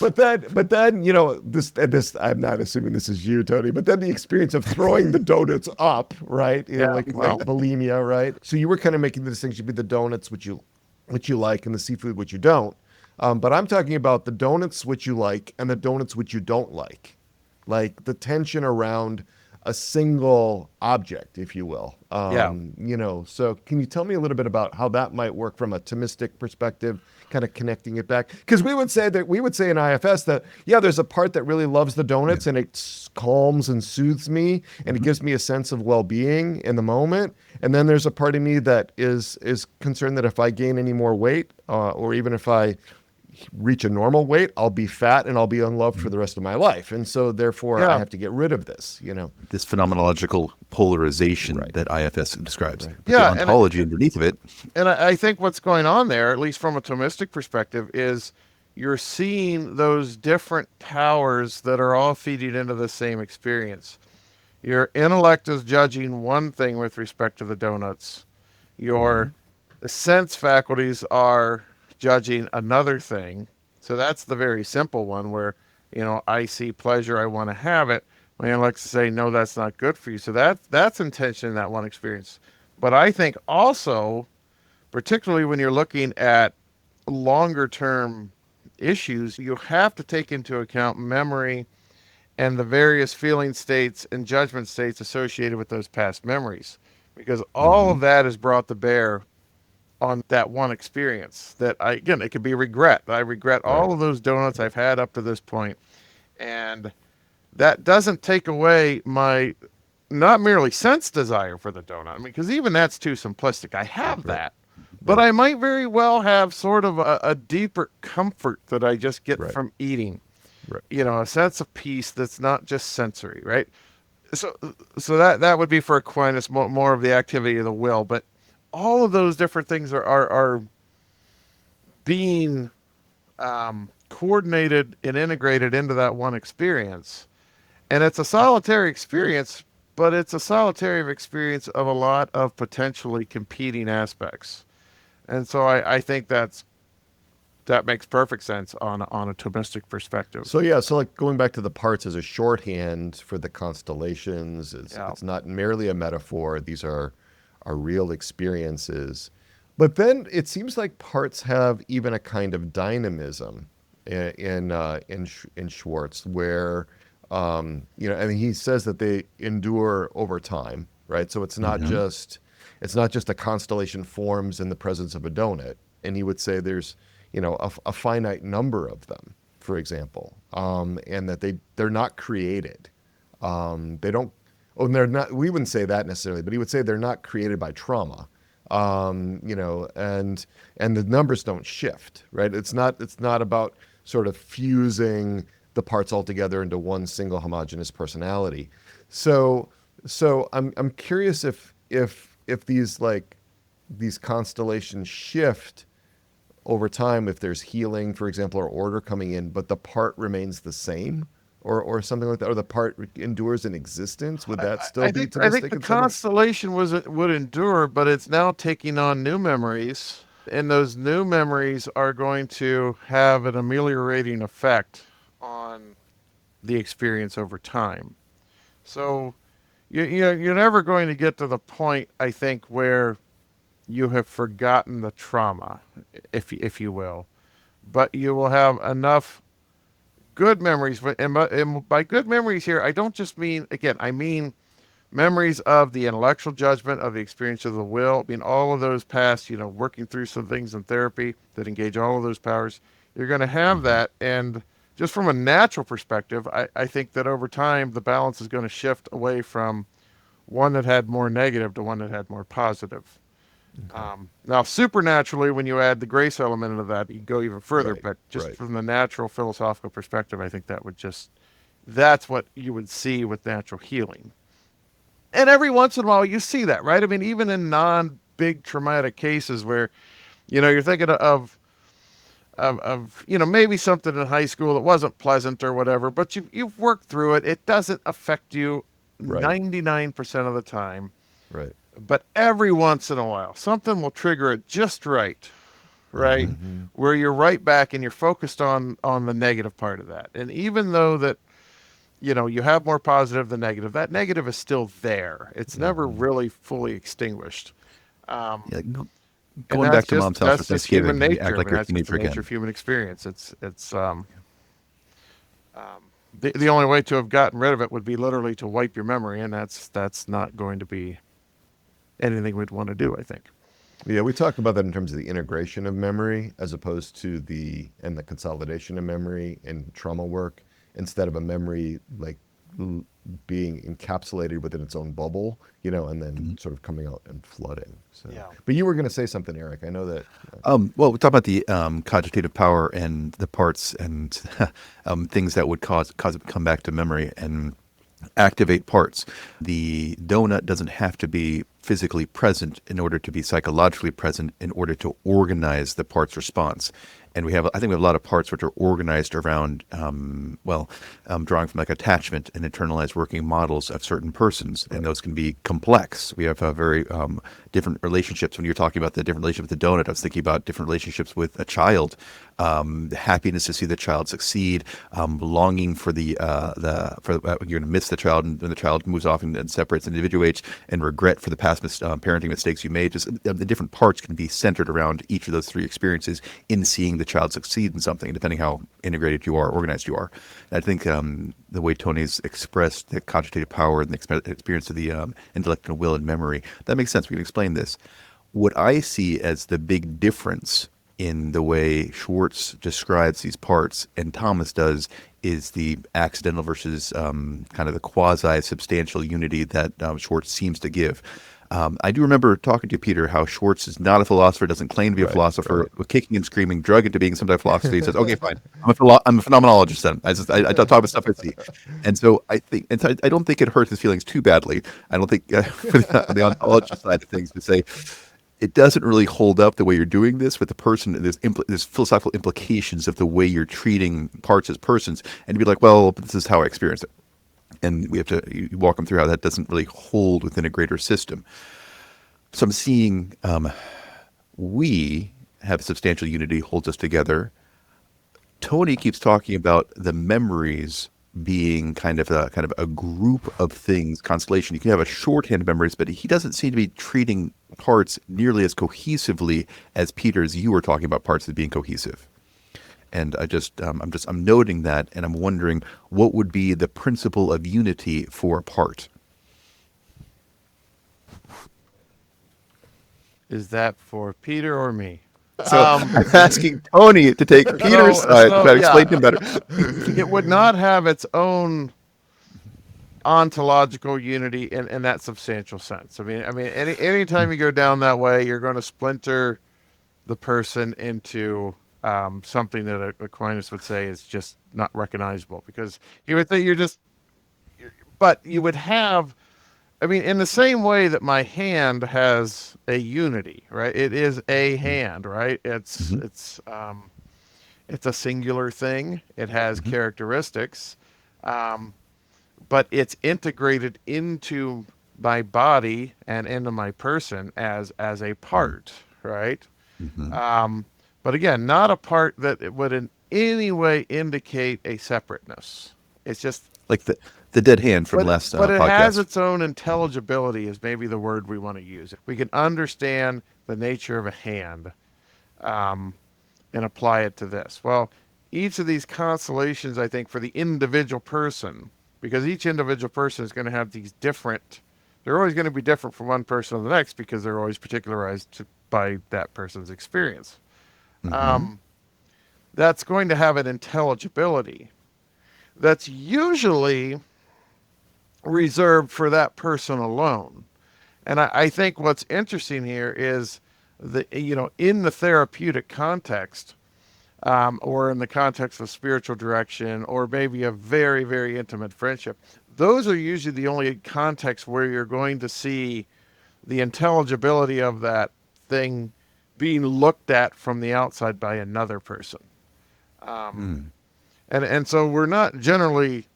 But then, this I'm not assuming this is you, Tony, but then the experience of throwing the donuts up, right? Like bulimia, right? So you were kind of making the distinction between the donuts, which you like, and the seafood, which you don't. But I'm talking about the donuts which you like and the donuts which you don't like the tension around a single object, if you will. So can you tell me a little bit about how that might work from a Thomistic perspective, kind of connecting it back? Because we would say in IFS that, there's a part that really loves the donuts and it calms and soothes me and it gives me a sense of well-being in the moment. And then there's a part of me that is concerned that if I gain any more weight, or even if I reach a normal weight, I'll be fat and I'll be unloved for the rest of my life. And so therefore I have to get rid of this, This phenomenological polarization that IFS describes. Right. But the ontology underneath of it. And I think what's going on there, at least from a Thomistic perspective, is you're seeing those different powers that are all feeding into the same experience. Your intellect is judging one thing with respect to the donuts. Your sense faculties are judging another thing. So that's the very simple one where, I see pleasure, I want to have it. My intellect say, no, that's not good for you. So that's intention in that one experience. But I think also, particularly when you're looking at longer term issues, you have to take into account memory and the various feeling states and judgment states associated with those past memories. Because all of that is brought to bear on that one experience that it could be regret. I regret all of those donuts I've had up to this point. And that doesn't take away my not merely sense desire for the donut. Because even that's too simplistic. I have that. But I might very well have sort of a deeper comfort that I just get from eating. Right. A sense of peace that's not just sensory, right? So that would be for Aquinas more of the activity of the will, but all of those different things are being coordinated and integrated into that one experience. And it's a solitary experience, but it's a solitary experience of a lot of potentially competing aspects. And so I think that makes perfect sense on a Thomistic perspective. So like going back to the parts as a shorthand for the constellations, it's not merely a metaphor. These are real experiences. But then it seems like parts have even a kind of dynamism in Schwartz, where he says that they endure over time, right? So it's not just a constellation forms in the presence of a donut, and he would say there's a finite number of them, for example, and that they're not created. They don't. Oh, and they're not. We wouldn't say that necessarily, but he would say they're not created by trauma. You know, and the numbers don't shift, right? It's not about sort of fusing the parts all together into one single homogeneous personality. So I'm curious if these constellations shift over time, if there's healing, for example, or order coming in, but the part remains the same, or something like that, or the part endures in existence. Would that still be I think Thomistic the in some way? constellation would endure, but it's now taking on new memories, and those new memories are going to have an ameliorating effect on the experience over time. So you're never going to get to the point, I think, where you have forgotten the trauma, if you will, but you will have enough good memories. And by good memories here, I don't just mean, again, I mean memories of the intellectual judgment, of the experience of the will. I mean, all of those past, working through some things in therapy that engage all of those powers. You're going to have that. And just from a natural perspective, I think that over time, the balance is going to shift away from one that had more negative to one that had more positive. Now, supernaturally, when you add the grace element into that, you go even further. Right, But just right. from the natural philosophical perspective, I think that's what you would see with natural healing. And every once in a while, you see that, right? I mean, even in non-big traumatic cases where, you're thinking of maybe something in high school that wasn't pleasant or whatever, but you've worked through it. It doesn't affect you Right, 99% of the time. right. But every once in a while, something will trigger it just right, right? Hmm. Where you're right back and you're focused on the negative part of that. And even though that, you have more positive than negative, that negative is still there. It's never Hmm. really fully extinguished. Um, Yeah, and going back to mom's house for that's just human Thanksgiving, you act nature. I like mean, you're a that's just the teenager nature of again. human experience. The only way to have gotten rid of it would be literally to wipe your memory, and that's not going to be anything we'd want to do, I think. Yeah, we talk about that in terms of the integration of memory as opposed to the consolidation of memory in trauma work, instead of a memory l- being encapsulated within its own bubble, and then Mhm. sort of coming out and flooding. So, Yeah. but you were going to say something, Eric. I know that. Well, we talk about the cogitative power and the parts and things that would cause it to come back to memory and activate parts. The donut doesn't have to be physically present in order to be psychologically present in order to organize the parts response. And I think we have a lot of parts which are organized around, drawing from like attachment and internalized working models of certain persons, and Right. those can be complex. We have very different relationships. When you're talking about the different relationship with the donut, I was thinking about different relationships with a child, the happiness to see the child succeed, longing for you're going to miss the child, and when the child moves off and separates and individuates, and regret for the past parenting mistakes you made. Just the different parts can be centered around each of those three experiences in seeing the child succeed in something, depending how integrated you are, organized you are. And I think the way Tony's expressed the cogitative power and the experience of the intellect and will and memory, that makes sense. We can explain this. What I see as the big difference in the way Schwartz describes these parts and Thomas does is the accidental versus kind of the quasi-substantial unity that Schwartz seems to give. I do remember talking to Peter how Schwartz is not a philosopher, doesn't claim to be a Right. philosopher, Right. with kicking and screaming, drug into being some type of philosophy. He says, "Okay, fine, I'm a phenomenologist then. I talk about stuff I see." And so I don't think it hurts his feelings too badly. I don't think for the ontologist side of things to say it doesn't really hold up the way you're doing this with the person. There's philosophical implications of the way you're treating parts as persons, and to be like, well, this is how I experience it, and we have to you walk them through how that doesn't really hold within a greater system. So I'm seeing we have substantial unity holds us together. Tony keeps talking about the memories being kind of a group of things, constellation. You can have a shorthand memories, but he doesn't seem to be treating parts nearly as cohesively as Peter's. You were talking about parts as being cohesive. And I'm noting that, and I'm wondering what would be the principle of unity for a part. Is that for Peter or me? So I'm asking Tony to take Peter's side, So try to yeah, explain to him better. it would not have its own ontological unity in that substantial sense. Anytime you go down that way, you're going to splinter the person into something that Aquinas would say is just not recognizable, because he would think but you would have, in the same way that my hand has a unity, right? It is a hand, right? Mm-hmm. It's a singular thing. It has Mm-hmm. characteristics, but it's integrated into my body and into my person as a part, right? Mm-hmm. Um, but again, not a part that it would in any way indicate a separateness. It's just, Like the dead hand from but last but it has podcast. its own intelligibility, is maybe the word we want to use. We can understand the nature of a hand, um, and apply it to this. Well, each of these constellations, I think, for the individual person, because each individual person is going to have these different, they're always going to be different from one person to the next, because they're always particularized by that person's experience. Mm-hmm. Um, that's going to have an intelligibility that's usually reserved for that person alone. And I think what's interesting here is in the therapeutic context, or in the context of spiritual direction, or maybe a very, very intimate friendship, those are usually the only contexts where you're going to see the intelligibility of that thing being looked at from the outside by another person. Um, Mm. and so we're not generally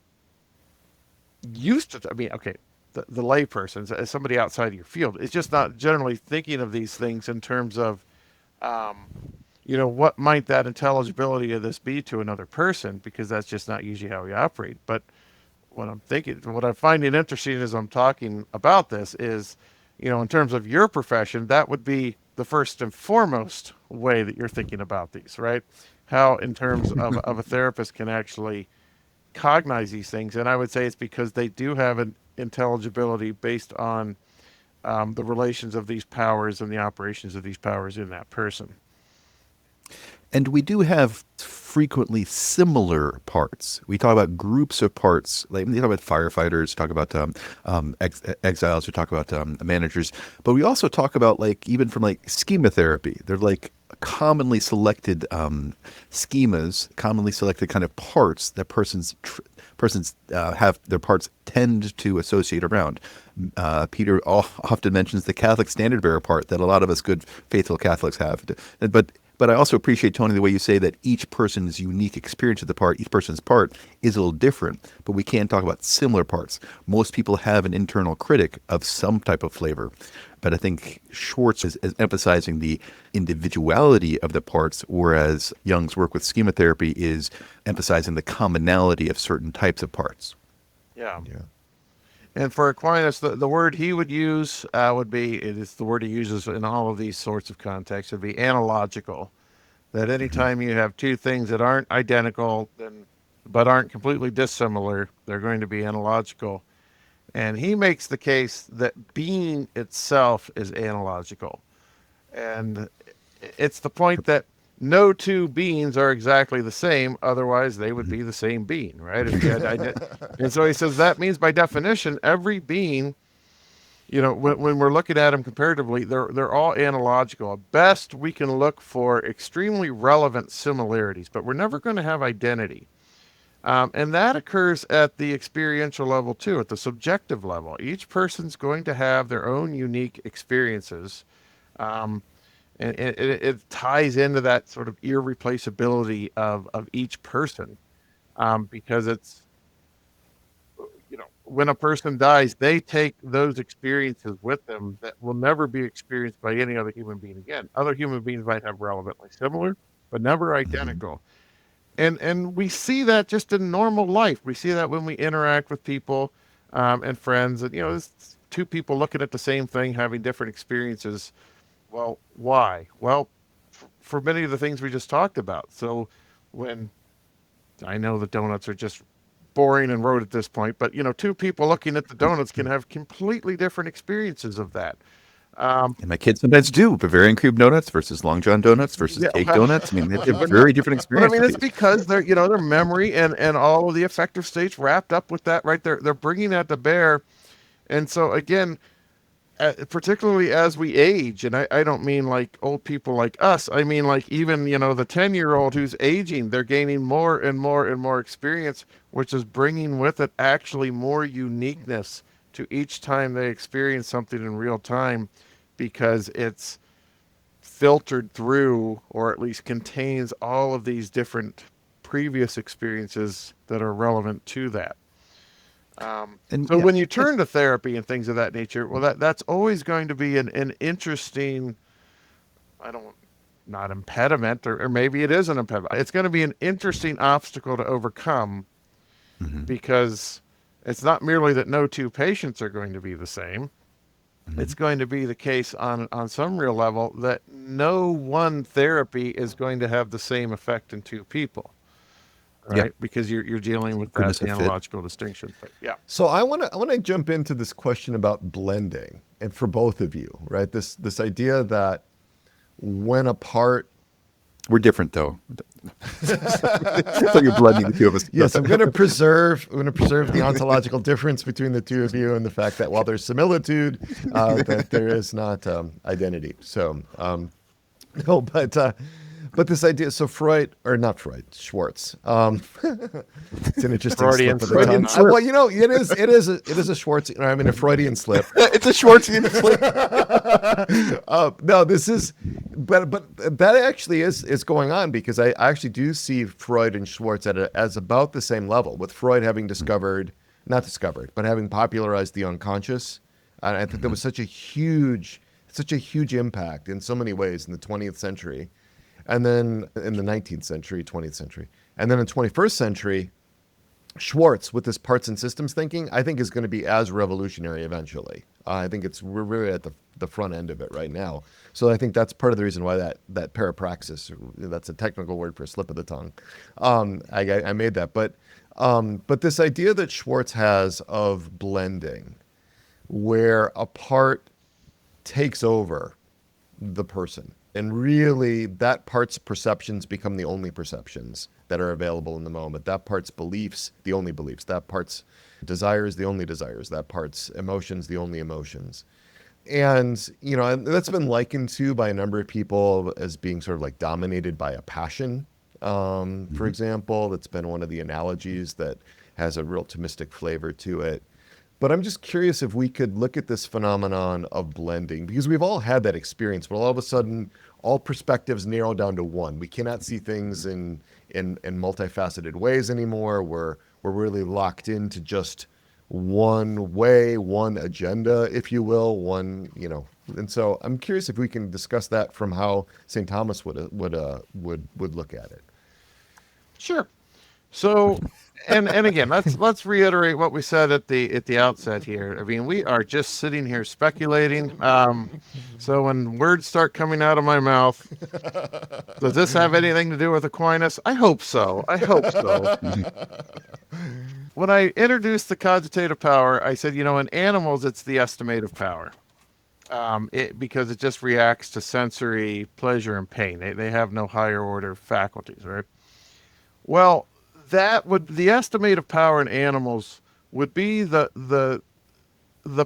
used to, okay, the layperson, as somebody outside of your field, is just not generally thinking of these things in terms of, um, what might that intelligibility of this be to another person, because that's just not usually how we operate. But what I'm finding interesting as I'm talking about this is, in terms of your profession, that would be the first and foremost way that you're thinking about these, right? How, in terms of a therapist, can actually cognize these things. And I would say it's because they do have an intelligibility based on the relations of these powers and the operations of these powers in that person. And we do have frequently similar parts. We talk about groups of parts. Like we talk about firefighters, talk about exiles, we talk about managers, but we also talk about, like, even from like schema therapy. They're like commonly selected schemas, commonly selected kind of parts that persons have their parts tend to associate around. Peter often mentions the Catholic standard bearer part that a lot of us good faithful Catholics have, but I also appreciate, Tony, the way you say that each person's unique experience of the part, each person's part is a little different, but we can talk about similar parts. Most people have an internal critic of some type of flavor, but I think Schwartz is emphasizing the individuality of the parts, whereas Jung's work with schema therapy is emphasizing the commonality of certain types of parts. Yeah. Yeah. And for Aquinas, the word he would use it is the word he uses in all of these sorts of contexts, would be analogical. That Mm-hmm. anytime you have two things that aren't identical, but aren't completely dissimilar, they're going to be analogical. And he makes the case that being itself is analogical. And it's the point that no two beings are exactly the same, otherwise they would be the same being, right? If you had and so he says that means, by definition, every being, when we're looking at them comparatively, they're all analogical. At best, we can look for extremely relevant similarities, but we're never going to have identity. And that occurs at the experiential level too, at the subjective level. Each person's going to have their own unique experiences. Um, and it ties into that sort of irreplaceability of each person, because it's, when a person dies, they take those experiences with them that will never be experienced by any other human being again. Other human beings might have relevantly similar, but never Mm-hmm. identical. And we see that just in normal life. We see that when we interact with people, and friends, and it's two people looking at the same thing, having different experiences. Well, why? Well, for many of the things we just talked about. So when, I know the donuts are just boring and rote at this point, but two people looking at the donuts can have completely different experiences of that. And my kids sometimes do Bavarian cream donuts versus Long John donuts versus Yeah, cake donuts. I mean, it's a very different but I experience mean, with it's these. because they're, their memory and all of the affective states wrapped up with that, right? They're bringing that to bear. And so again, particularly as we age, and I don't mean like old people like us, I mean like even, the 10-year-old who's aging, they're gaining more and more and more experience, which is bringing with it actually more uniqueness to each time they experience something in real time, because it's filtered through, or at least contains all of these different previous experiences that are relevant to that. And So yeah, when you turn to therapy and things of that nature, well, that's always going to be an interesting, I don't, not impediment, or maybe it is an impediment. It's going to be an interesting obstacle to overcome, hmm because it's not merely that no two patients are going to be the same. It's going to be the case on some real level that no one therapy is going to have the same effect in two people, yeah, right? Because you're dealing with that goodness of fit. analogical distinction. But yeah. So I want to jump into this question about blending, and for both of you, right? This idea that when a part, We're different though. So you're blending the two of us. yes, I'm going to preserve the ontological difference between the two of you, and the fact that while there's similitude, that there is not identity. So no, but this idea. So Freud, or not Freud, Schwartz. It's an interesting Freudian slip of the slip. tongue. Slip. Well, it is a Schwartz. I mean, a Freudian slip. It's a Schwartzian slip. No, this is, but that actually is going on, because I actually do see Freud and Schwartz as about the same level, with Freud having not discovered, but having popularized the unconscious. And I think that was such a huge impact in so many ways in the 20th century, and then in the 19th century, 20th century, and then in 21st century. Schwartz, with this parts and systems thinking, I think is going to be as revolutionary eventually. I think we're really at the front end of it right now. So I think that's part of the reason why that parapraxis, that's a technical word for a slip of the tongue. I made that, but this idea that Schwartz has of blending, where a part takes over the person, and really that part's perceptions become the only perceptions that are available in the moment. That part's beliefs, the only beliefs. That part's desires, the only desires. That part's emotions, the only emotions. And, and that's been likened to by a number of people as being sort of like dominated by a passion, for example. That's been one of the analogies that has a real Thomistic flavor to it. But I'm just curious if we could look at this phenomenon of blending, because we've all had that experience where all of a sudden all perspectives narrow down to one. We cannot see things in multifaceted ways anymore. We're really locked into just one way, one agenda, if you will, And so I'm curious if we can discuss that from how St. Thomas would look at it. Sure. So, and again, let's reiterate what we said at the outset here. I mean, we are just sitting here speculating. So when words start coming out of my mouth, does this have anything to do with Aquinas? I hope so. When I introduced the cogitative power, I said, in animals, it's the estimative power. Because it just reacts to sensory pleasure and pain. They have no higher order faculties, right? Well, the estimative power in animals would be the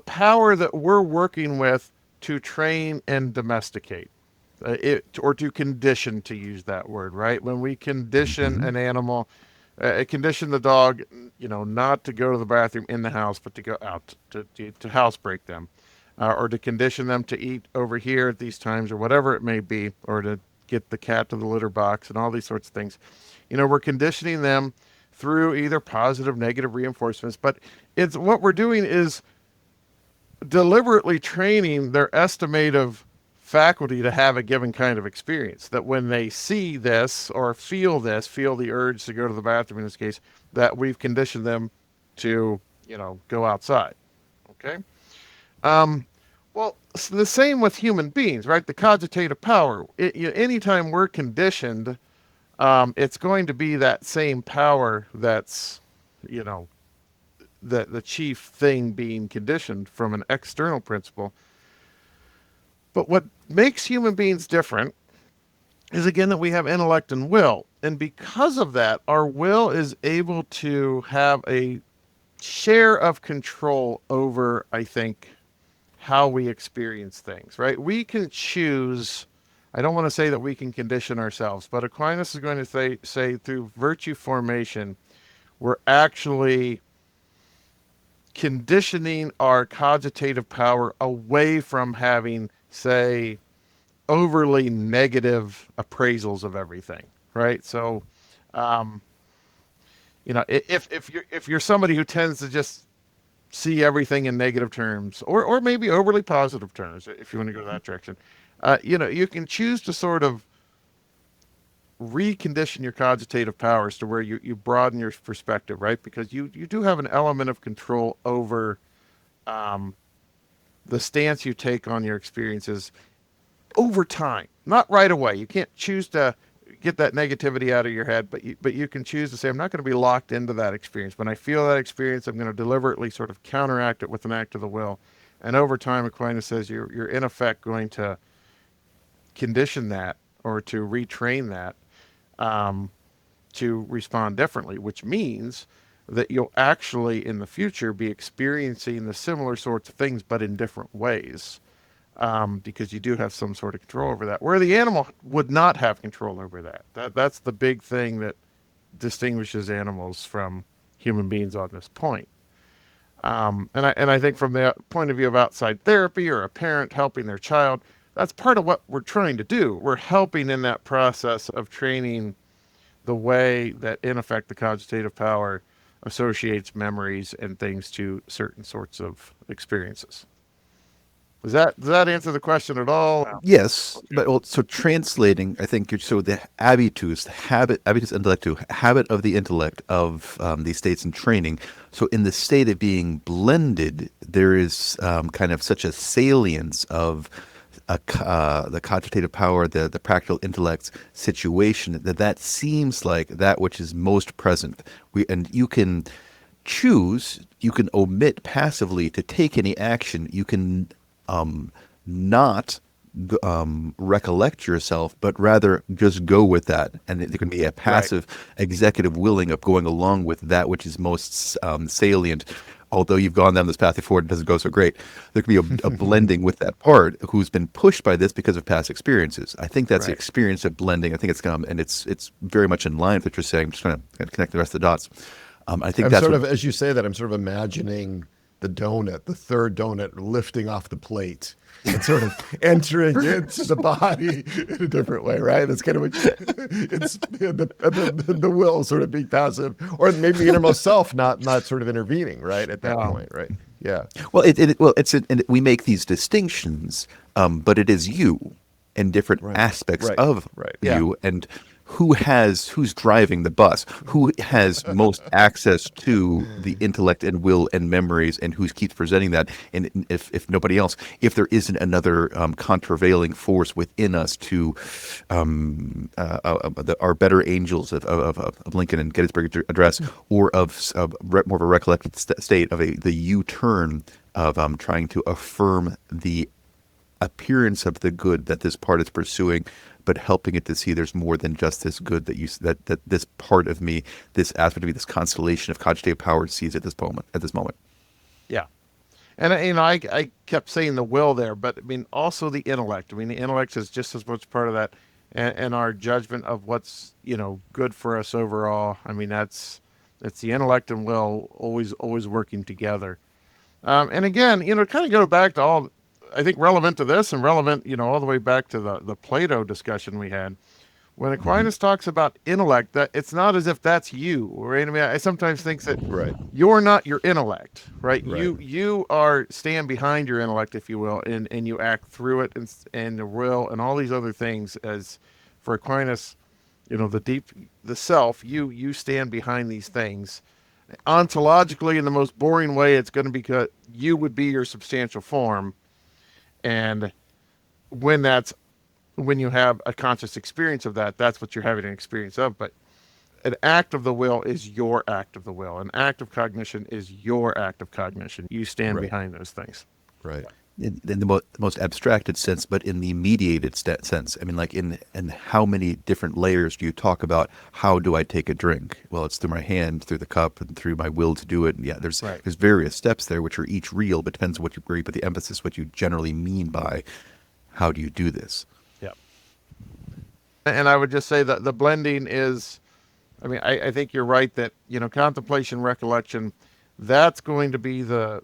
power that we're working with to train and domesticate or to condition, to use that word, right? When we condition an animal, condition the dog, not to go to the bathroom in the house, but to go out to housebreak them, or to condition them to eat over here at these times, or whatever it may be, or to get the cat to the litter box and all these sorts of things. We're conditioning them through either positive, negative reinforcements, but it's what we're doing is deliberately training their estimative faculty to have a given kind of experience, that when they see this or feel the urge to go to the bathroom in this case, that we've conditioned them to, go outside. Okay. Well, it's the same with human beings, right? The cogitative power, anytime we're conditioned, it's going to be that same power that's, the chief thing being conditioned from an external principle. But what makes human beings different is, again, that we have intellect and will. And because of that, our will is able to have a share of control over, I think, how we experience things, right? We can choose. I don't want to say that we can condition ourselves, but Aquinas is going to say through virtue formation, we're actually conditioning our cogitative power away from having, say, overly negative appraisals of everything, right? So, um, if you're somebody who tends to just see everything in negative terms, or maybe overly positive terms, if you want to go that direction, you can choose to sort of recondition your cogitative powers to where you broaden your perspective, right? Because you do have an element of control over um, the stance you take on your experiences over time, not right away. You can't choose to get that negativity out of your head, but you can choose to say, I'm not going to be locked into that experience. When I feel that experience, I'm going to deliberately sort of counteract it with an act of the will. And over time, Aquinas says you're in effect going to condition that, or to retrain that, um, to respond differently, which means that you'll actually in the future be experiencing the similar sorts of things, but in different ways. Because you do have some sort of control over that, where the animal would not have control over that. That's the big thing that distinguishes animals from human beings on this point. And I think from the point of view of outside therapy or a parent helping their child, that's part of what we're trying to do. We're helping in that process of training the way that, in effect, the cogitative power associates memories and things to certain sorts of experiences. Does that answer the question at all? Yes, Okay. but so translating, I think so the habitus, habitus intellectu, habit of the intellect of these states in training. So in the state of being blended, there is kind of such a salience of the cogitative power, the practical intellect's situation, that seems like that which is most present. And you can choose, you can omit passively to take any action. You can not recollect yourself, but rather just go with that. And there can be a Right. passive executive willing of going along with that which is most salient. Although you've gone down this path before, it doesn't go so great. There can be a blending with that part who's been pushed by this because of past experiences. I think that's the Right. experience of blending. I think it's very much in line with what you're saying. I'm just going to connect the rest of the dots. I think I'm that's sort what. of, as you say that, I'm sort of imagining the donut, the third donut, lifting off the plate and sort of entering into the body in a different way, right? That's kind of what it's the will sort of being passive, or maybe the innermost self not sort of intervening, right, at that Yeah. point, right? Yeah, Well, and we make these distinctions, but it is you and different right, aspects right, of right. Yeah. you, and who's driving the bus, who has most access to the intellect and will and memories, and who keeps presenting that, and if nobody else, if there isn't another contravailing force within us to our better angels of Lincoln and Gettysburg Address, or more of a recollected state of the U-turn of trying to affirm the appearance of the good that this part is pursuing, but helping it to see there's more than just this good that this part of me, this aspect of me, this constellation of cogitative power sees at this moment. Yeah. And I kept saying the will there, but I mean also the intellect. I mean the intellect is just as much part of that, and our judgment of what's good for us overall. I mean that's the intellect and will always working together. And again, kind of go back to all, I think relevant to this and relevant, all the way back to the Plato discussion we had. When Hmm. Aquinas talks about intellect, that it's not as if that's you, right? I mean, I sometimes think that Right, you're not your intellect, right? right, You are stand behind your intellect, if you will, and you act through it, and the will and all these other things. As for Aquinas, the self, you stand behind these things. Ontologically, in the most boring way, it's going to be you would be your substantial form, and when that's when you have a conscious experience of that, that's what you're having an experience of. But an act of the will is your act of the will. An act of cognition is your act of cognition. You stand right, behind those things. right. in the most abstracted sense, but in the mediated sense. I mean, like in how many different layers do you talk about? How do I take a drink? Well, it's through my hand, through the cup, and through my will to do it. And yeah, there's Right. there's various steps there, which are each real, but depends on where you put the emphasis, what you generally mean by how do you do this. Yeah. And I would just say that the blending is, I mean, I think you're right that, contemplation, recollection, that's going to be the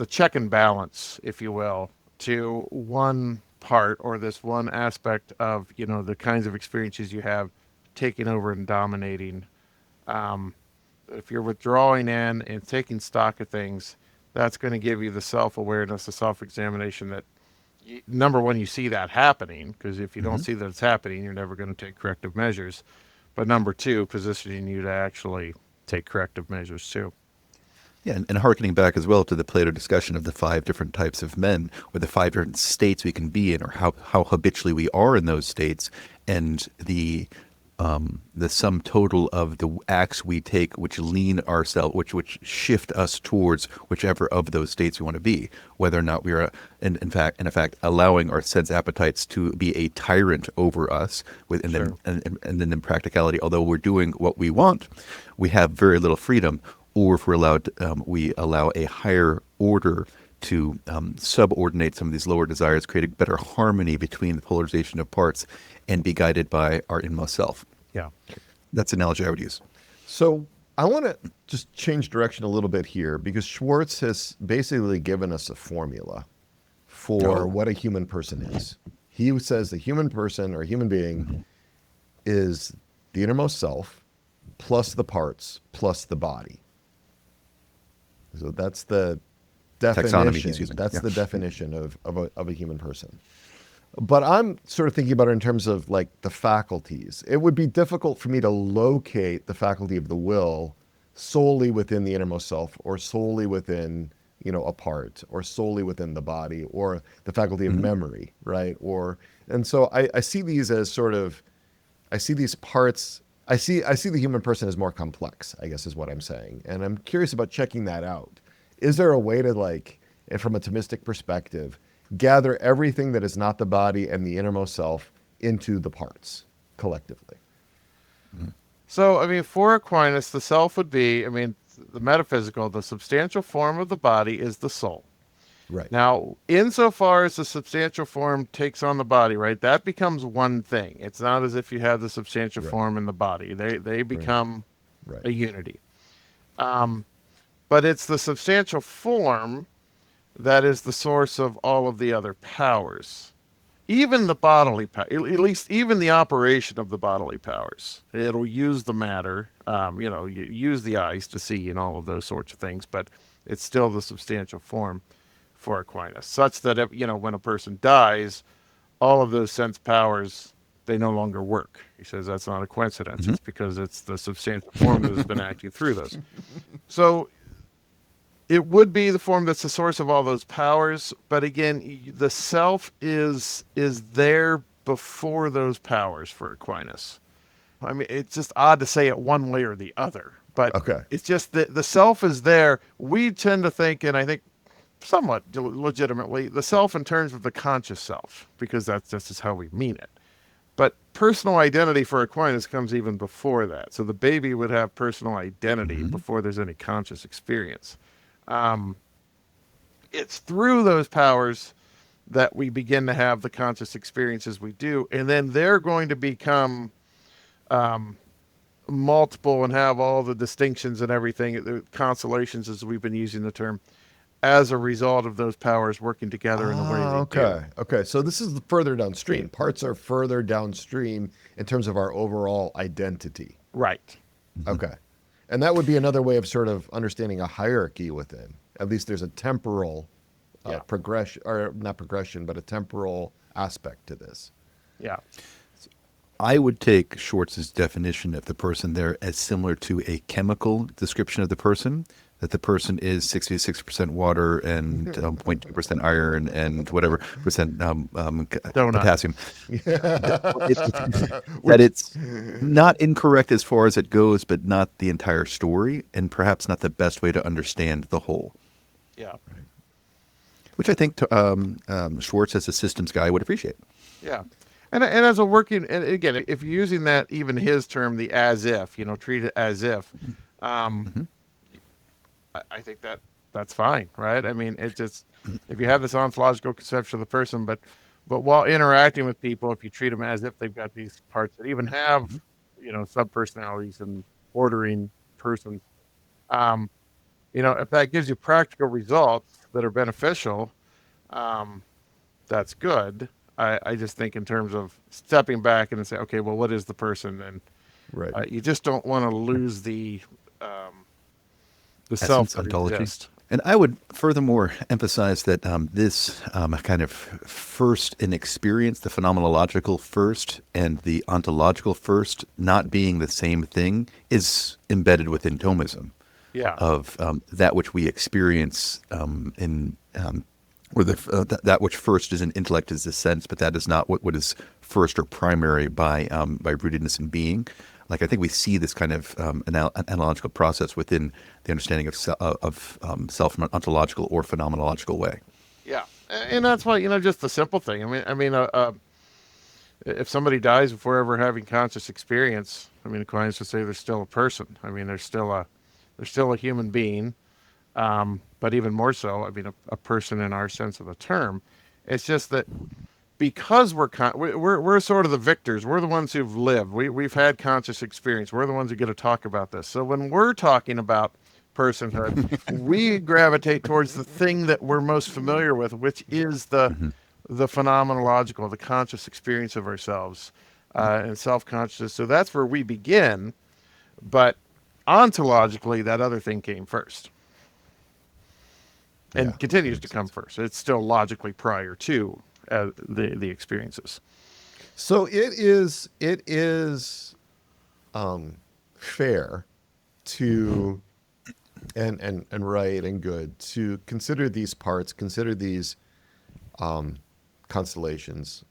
check and balance, if you will, to one part or this one aspect of, the kinds of experiences you have taking over and dominating. If you're withdrawing in and taking stock of things, that's going to give you the self-awareness, the self-examination that, number one, you see that happening, because if you don't see that it's happening, you're never going to take corrective measures. But number two, positioning you to actually take corrective measures too. Yeah, and hearkening back as well to the Plato discussion of the 5 different types of men, or the 5 different states we can be in, or how habitually we are in those states, and the sum total of the acts we take, which lean ourselves, which shift us towards whichever of those states we want to be, whether or not we are, in fact, allowing our sense appetites to be a tyrant over us, and then in practicality, although we're doing what we want, we have very little freedom. Or if we're allowed, we allow a higher order to subordinate some of these lower desires, create a better harmony between the polarization of parts, and be guided by our inmost self. Yeah. That's the analogy I would use. So I want to just change direction a little bit here, because Schwartz has basically given us a formula for what a human person is. He says the human person or human being is the innermost self plus the parts plus the body. So that's the definition. Taxonomy he's using. That's the definition of a human person. But I'm sort of thinking about it in terms of like the faculties. It would be difficult for me to locate the faculty of the will solely within the innermost self, or solely within, a part, or solely within the body, or the faculty of memory, right? And so I see these as I see these parts. I see the human person as more complex, I guess is what I'm saying. And I'm curious about checking that out. Is there a way to, like, from a Thomistic perspective, gather everything that is not the body and the innermost self into the parts collectively? So, I mean, for Aquinas, the self would be, the metaphysical, the substantial form of the body is the soul. Right. Now, insofar as the substantial form takes on the body, right, that becomes one thing. It's not as if you have the substantial form in the body. They become a unity. But it's the substantial form that is the source of all of the other powers. Even the bodily power, at least even the operation of the bodily powers. It'll use the matter, you use the eyes to see and all of those sorts of things, but it's still the substantial form for Aquinas, such that when a person dies, all of those sense powers, they no longer work. He says that's not a coincidence. It's because it's the substantial form that has been acting through those. So it would be the form that's the source of all those powers, but again, the self is there before those powers for Aquinas. I mean, it's just odd to say it one way or the other, but it's just that the self is there. We tend to think, and I think somewhat legitimately, the self in terms of the conscious self, because that's just how we mean it. But personal identity for Aquinas comes even before that. So the baby would have personal identity before there's any conscious experience. It's through those powers that we begin to have the conscious experiences we do, and then they're going to become multiple and have all the distinctions and everything, the constellations as we've been using the term, as a result of those powers working together in the way they do. Okay. So this is further downstream. Parts are further downstream in terms of our overall identity. Right. Okay. And that would be another way of sort of understanding a hierarchy within. At least there's a temporal progression, or not progression, but a temporal aspect to this. Yeah. I would take Schwartz's definition of the person there as similar to a chemical description of the person, that the person is 66% water and 0.2% iron and whatever percent potassium. That it's not incorrect as far as it goes, but not the entire story, and perhaps not the best way to understand the whole. Yeah. which I think Schwartz, as a systems guy, would appreciate. Yeah. And as a working, and again, if you're using that, even his term, the as if, treat it as if, um, Mm-hmm. I think that's fine, right? I mean, it's just, if you have this ontological conception of the person, but while interacting with people, if you treat them as if they've got these parts that even have, sub-personalities and ordering persons, um, if that gives you practical results that are beneficial, um, that's good. I just think in terms of stepping back and say, okay, well, what is the person? And Right. you just don't want to lose the self Essence, that ontology. exists. And I would furthermore emphasize that this kind of first in experience, the phenomenological first and the ontological first, not being the same thing, is embedded within Thomism. Yeah. Of that which we experience or that which first is in intellect is the sense, but that is not what is first or primary by rootedness in being. Like, I think we see this kind of analogical process within the understanding of self in an ontological or phenomenological way. Yeah. And that's why, just the simple thing. If somebody dies before ever having conscious experience, Aquinas would say they're still a person. They're still a human being. But even more so, a person in our sense of the term. It's just that because we're sort of the victors. We're the ones who've lived. We've had conscious experience. We're the ones who get to talk about this. So when we're talking about personhood, we gravitate towards the thing that we're most familiar with, which is the phenomenological, the conscious experience of ourselves, and self-consciousness. So that's where we begin. But ontologically, that other thing came first. And continues to come first. It's still logically prior to the experiences. So it is fair to and right and good to consider these parts, consider these constellations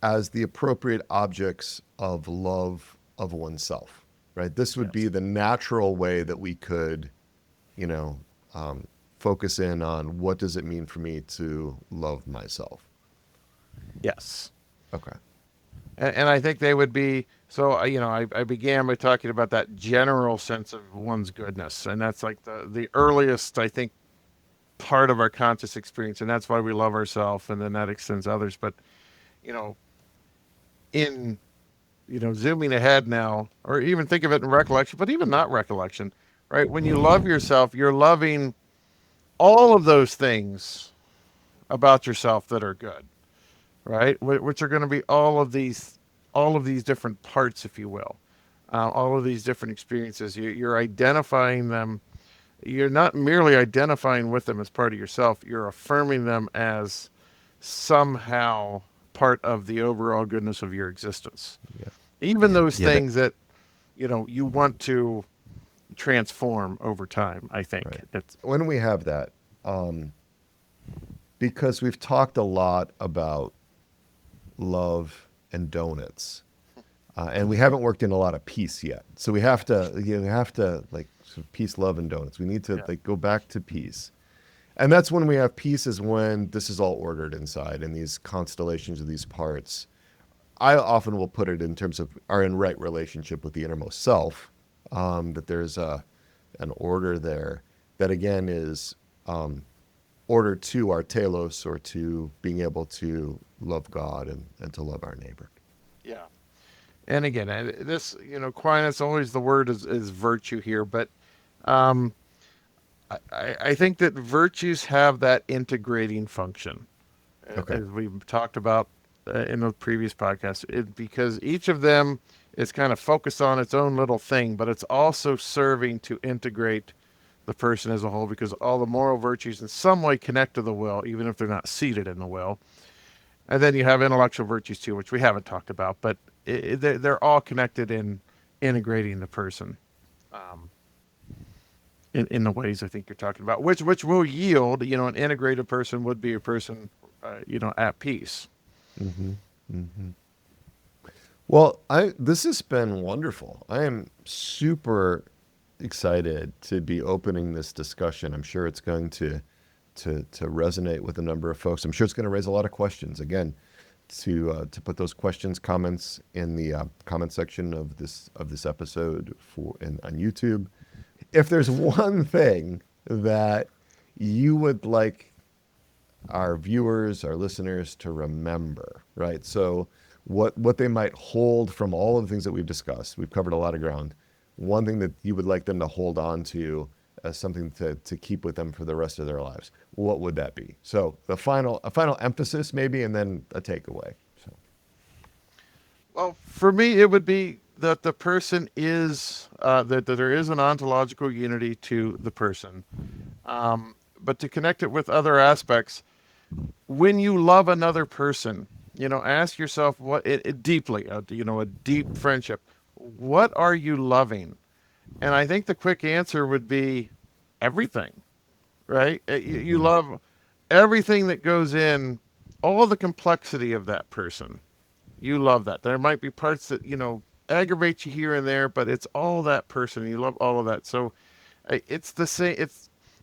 as the appropriate objects of love of oneself, right? This would be the natural way that we could, focus in on what does it mean for me to love myself. Yes. Okay. And I think they would be, so, I began by talking about that general sense of one's goodness. And that's like the earliest, I think, part of our conscious experience. And that's why we love ourselves. And then that extends others. But, in, zooming ahead now, or even think of it in recollection, but even not recollection, right? When you love yourself, you're loving all of those things about yourself that are good, right? Which are going to be all of these different parts, if you will, all of these different experiences. You're identifying them. You're not merely identifying with them as part of yourself. You're affirming them as somehow part of the overall goodness of your existence. Yeah. Even those things that you want to transform over time. I think when we have that, because we've talked a lot about love and donuts, and we haven't worked in a lot of peace yet. So we have to like sort of peace, love, and donuts. We need to go back to peace, and that's when we have peace is when this is all ordered inside, and these constellations of these parts. I often will put it in terms of are in right relationship with the innermost self. That there's an order there that again is order to our telos, or to being able to love God and to love our neighbor. Yeah. And again, this, Aquinas, always the word is virtue here, but I think that virtues have that integrating function, as we've talked about in the previous podcast, because each of them is kind of focused on its own little thing, but it's also serving to integrate the person as a whole, because all the moral virtues in some way connect to the will, even if they're not seated in the will. And then you have intellectual virtues too, which we haven't talked about, but they're all connected in integrating the person in the ways I think you're talking about, which will yield, an integrated person would be a person, at peace. Mm-hmm. Mm-hmm. Well, this has been wonderful. I am super excited to be opening this discussion. I'm sure it's going to to resonate with a number of folks. I'm sure it's going to raise a lot of questions. Again, to put those questions, comments in the comment section of this episode on YouTube. If there's one thing that you would like our viewers, our listeners to remember, right? So what they might hold from all of the things that we've discussed, we've covered a lot of ground. One thing that you would like them to hold on to as something to keep with them for the rest of their lives, what would that be? So a final emphasis maybe, and then a takeaway. So. Well, for me, it would be that the person is, that there is an ontological unity to the person. But to connect it with other aspects, when you love another person, ask yourself deeply, a deep friendship, what are you loving? And I think the quick answer would be everything, right? You love everything that goes in, all the complexity of that person. You love that. There might be parts that, aggravate you here and there, but it's all that person. You love all of that. So it's the same.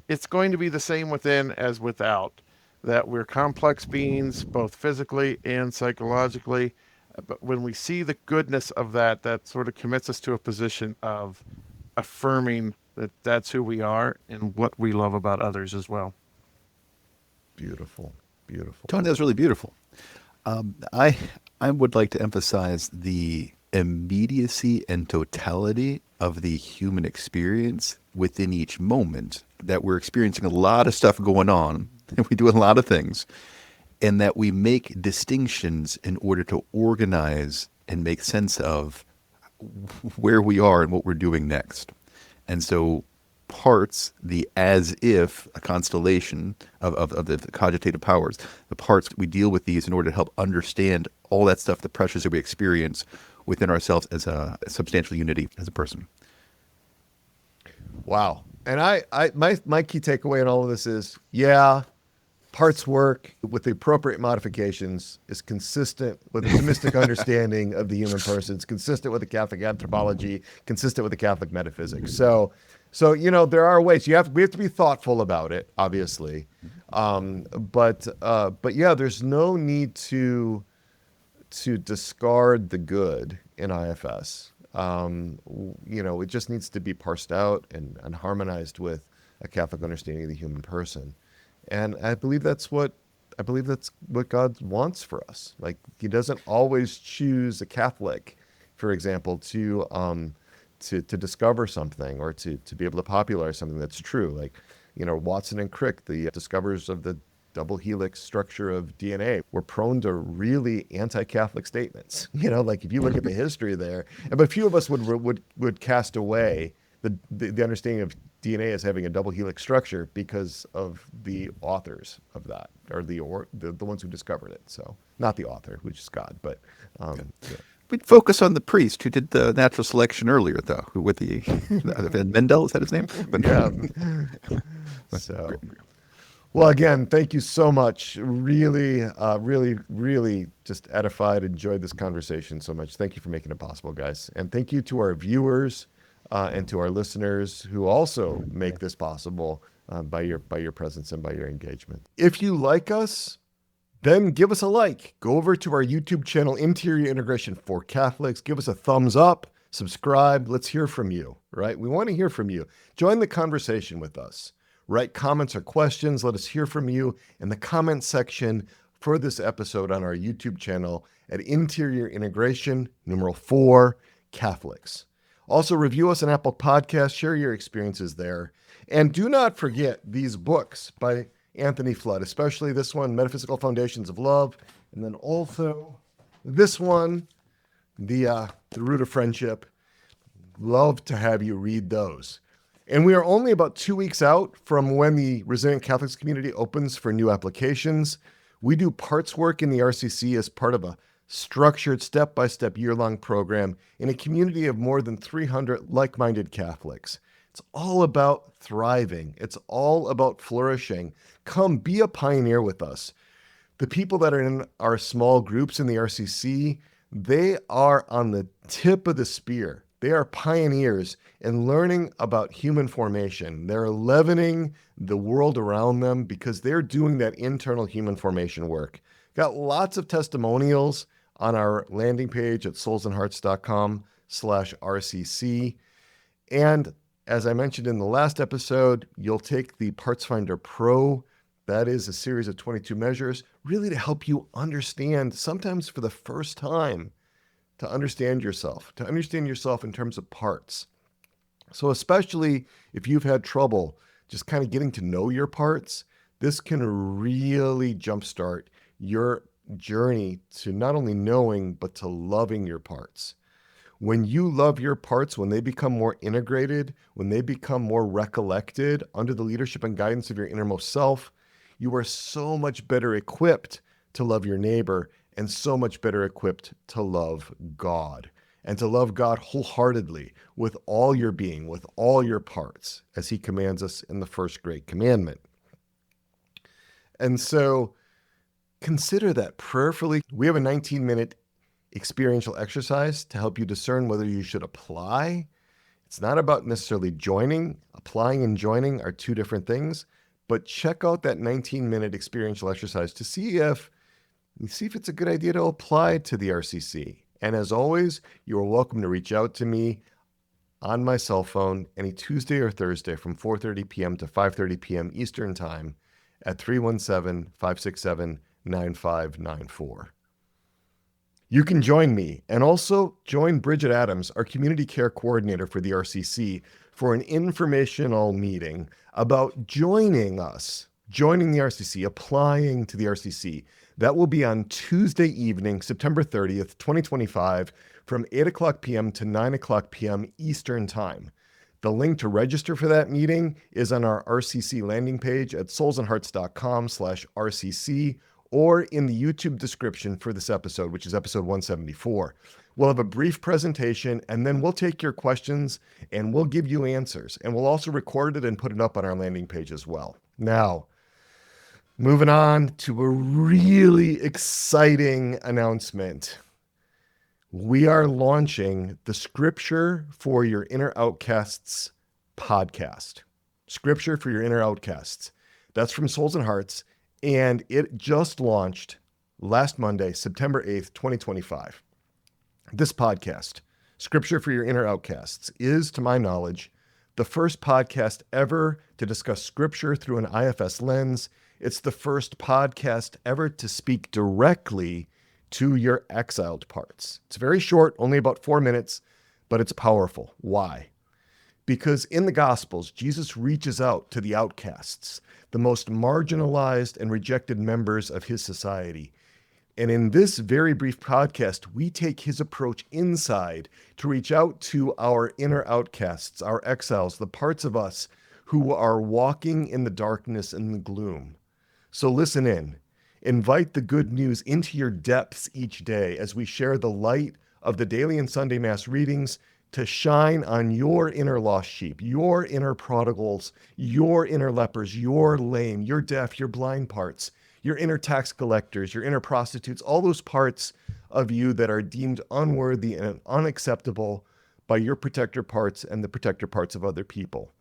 It's going to be the same within as without, that we're complex beings, both physically and psychologically. But when we see the goodness of that, that sort of commits us to a position of affirming that that's who we are and what we love about others as well. Beautiful. Tony, that was really beautiful. I would like to emphasize the immediacy and totality of the human experience within each moment, that we're experiencing a lot of stuff going on, and we do a lot of things, and that we make distinctions in order to organize and make sense of where we are and what we're doing next. And so parts, the as if, a constellation of the cogitative powers, the parts, we deal with these in order to help understand all that stuff, the pressures that we experience within ourselves as a substantial unity as a person. Wow. And my key takeaway in all of this is, parts work with the appropriate modifications is consistent with a Thomistic understanding of the human person. It's consistent with the Catholic anthropology, consistent with the Catholic metaphysics. So there are ways. We have to be thoughtful about it, obviously. But there's no need to discard the good in IFS. It just needs to be parsed out and harmonized with a Catholic understanding of the human person. And I believe that's what God wants for us. Like, he doesn't always choose a Catholic, for example, to discover something or to be able to popularize something that's true. Like, Watson and Crick, the discoverers of the double helix structure of DNA, were prone to really anti-Catholic statements. Like, if you look at the history there, but few of us would cast away the understanding of DNA as having a double helix structure because of the authors of that, or the ones who discovered it. So not the author, which is God, but We'd focus on the priest who did the natural selection earlier, though, with the Mendel, is that his name? But, yeah. So, well, again, thank you so much. Really, really just edified, enjoyed this conversation so much. Thank you for making it possible, guys. And thank you to our viewers and to our listeners who also make this possible by your presence and by your engagement. If you like us, then give us a like. Go over to our YouTube channel, Interior Integration for Catholics. Give us a thumbs up, subscribe. Let's hear from you, right? We want to hear from you. Join the conversation with us. Write comments or questions. Let us hear from you in the comment section for this episode on our YouTube channel at Interior Integration, #4, Catholics. Also, review us on Apple Podcasts. Share your experiences there. And do not forget these books by Anthony Flood, especially this one, Metaphysical Foundations of Love, and then also this one, The Root of Friendship. Love to have you read those. And we are only about 2 weeks out from when the Resilient Catholics community opens for new applications. We do parts work in the RCC as part of a structured step-by-step year-long program in a community of more than 300 like-minded Catholics. It's all about thriving. It's all about flourishing. Come be a pioneer with us. The people that are in our small groups in the RCC, they are on the tip of the spear. They are pioneers in learning about human formation. They're leavening the world around them because they're doing that internal human formation work. Got lots of testimonials on our landing page at soulsandhearts.com/RCC. And as I mentioned in the last episode, you'll take the Parts Finder Pro. That is a series of 22 measures, really to help you understand, sometimes for the first time, to understand yourself in terms of parts. So especially if you've had trouble just kind of getting to know your parts, this can really jumpstart your journey to not only knowing, but to loving your parts. When you love your parts, when they become more integrated, when they become more recollected under the leadership and guidance of your innermost self, you are so much better equipped to love your neighbor and so much better equipped to love God and to love God wholeheartedly with all your being, with all your parts, as he commands us in the first great commandment. And so consider that prayerfully. We have a 19-minute experiential exercise to help you discern whether you should apply. It's not about necessarily joining. Applying and joining are two different things, but check out that 19-minute experiential exercise to see if it's a good idea to apply to the RCC. And as always, you are welcome to reach out to me on my cell phone any Tuesday or Thursday from 4:30 p.m. to 5:30 p.m. Eastern Time at 317-567-9594. You can join me and also join Bridget Adams, our community care coordinator for the RCC, for an informational meeting about joining the RCC, applying to the RCC. That will be on Tuesday evening, September 30th, 2025, from 8 o'clock p.m. to 9 o'clock p.m. Eastern Time. The link to register for that meeting is on our RCC landing page at soulsandhearts.com/RCC or in the YouTube description for this episode, which is episode 174. We'll have a brief presentation, and then we'll take your questions, and we'll give you answers. And we'll also record it and put it up on our landing page as well. Now, moving on to a really exciting announcement. We are launching the Scripture for Your Inner Outcasts podcast. Scripture for Your Inner Outcasts. That's from Souls and Hearts. And it just launched last Monday, September 8th, 2025. This podcast, Scripture for Your Inner Outcasts, is, to my knowledge, the first podcast ever to discuss Scripture through an IFS lens. It's the first podcast ever to speak directly to your exiled parts. It's very short, only about 4 minutes, but it's powerful. Why? Because in the Gospels, Jesus reaches out to the outcasts, the most marginalized and rejected members of his society. And in this very brief podcast, we take his approach inside to reach out to our inner outcasts, our exiles, the parts of us who are walking in the darkness and the gloom. So listen in. Invite the good news into your depths each day as we share the light of the daily and Sunday Mass readings to shine on your inner lost sheep, your inner prodigals, your inner lepers, your lame, your deaf, your blind parts, your inner tax collectors, your inner prostitutes, all those parts of you that are deemed unworthy and unacceptable by your protector parts and the protector parts of other people.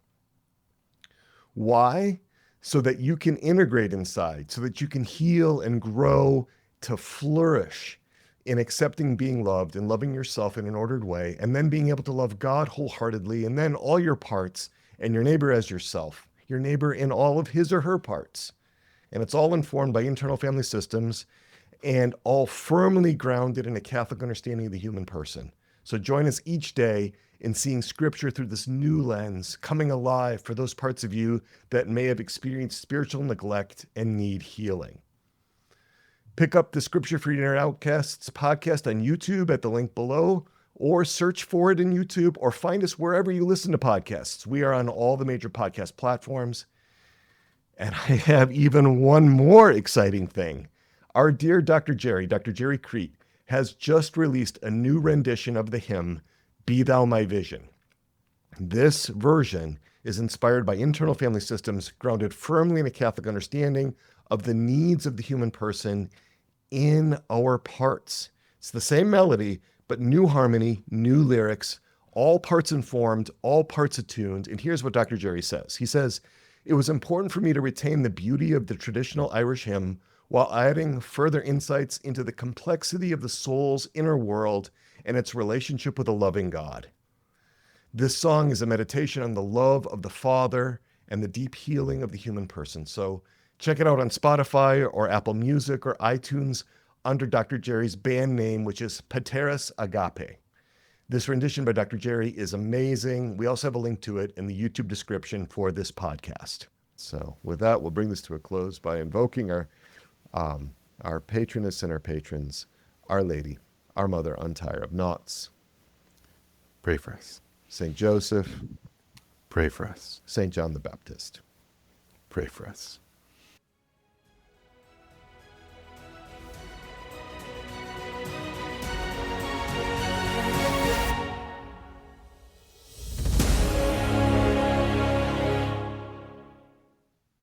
Why? So that you can integrate inside, so that you can heal and grow to flourish in accepting being loved and loving yourself in an ordered way, and then being able to love God wholeheartedly, and then all your parts, and your neighbor as yourself, your neighbor in all of his or her parts. And it's all informed by internal family systems and all firmly grounded in a Catholic understanding of the human person. So join us each day in seeing Scripture through this new lens, coming alive for those parts of you that may have experienced spiritual neglect and need healing. Pick up the Scripture for Your Inner Outcasts podcast on YouTube at the link below, or search for it in YouTube, or find us wherever you listen to podcasts. We are on all the major podcast platforms. And I have even one more exciting thing. Our dear Dr. Jerry Crete, has just released a new rendition of the hymn, Be Thou My Vision. This version is inspired by internal family systems grounded firmly in a Catholic understanding of the needs of the human person in our parts. It's the same melody, but new harmony, new lyrics, all parts informed, all parts attuned. And here's what Dr. Jerry says. He says, it was important for me to retain the beauty of the traditional Irish hymn while adding further insights into the complexity of the soul's inner world and its relationship with a loving God. This song is a meditation on the love of the Father and the deep healing of the human person. So check it out on Spotify or Apple Music or iTunes under Dr. Jerry's band name, which is Pateras Agape. This rendition by Dr. Jerry is amazing. We also have a link to it in the YouTube description for this podcast. So with that, we'll bring this to a close by invoking our patroness and our patrons, Our Lady, our Mother, Untier of Knots. Pray for us. St. Joseph. Pray for us. St. John the Baptist. Pray for us.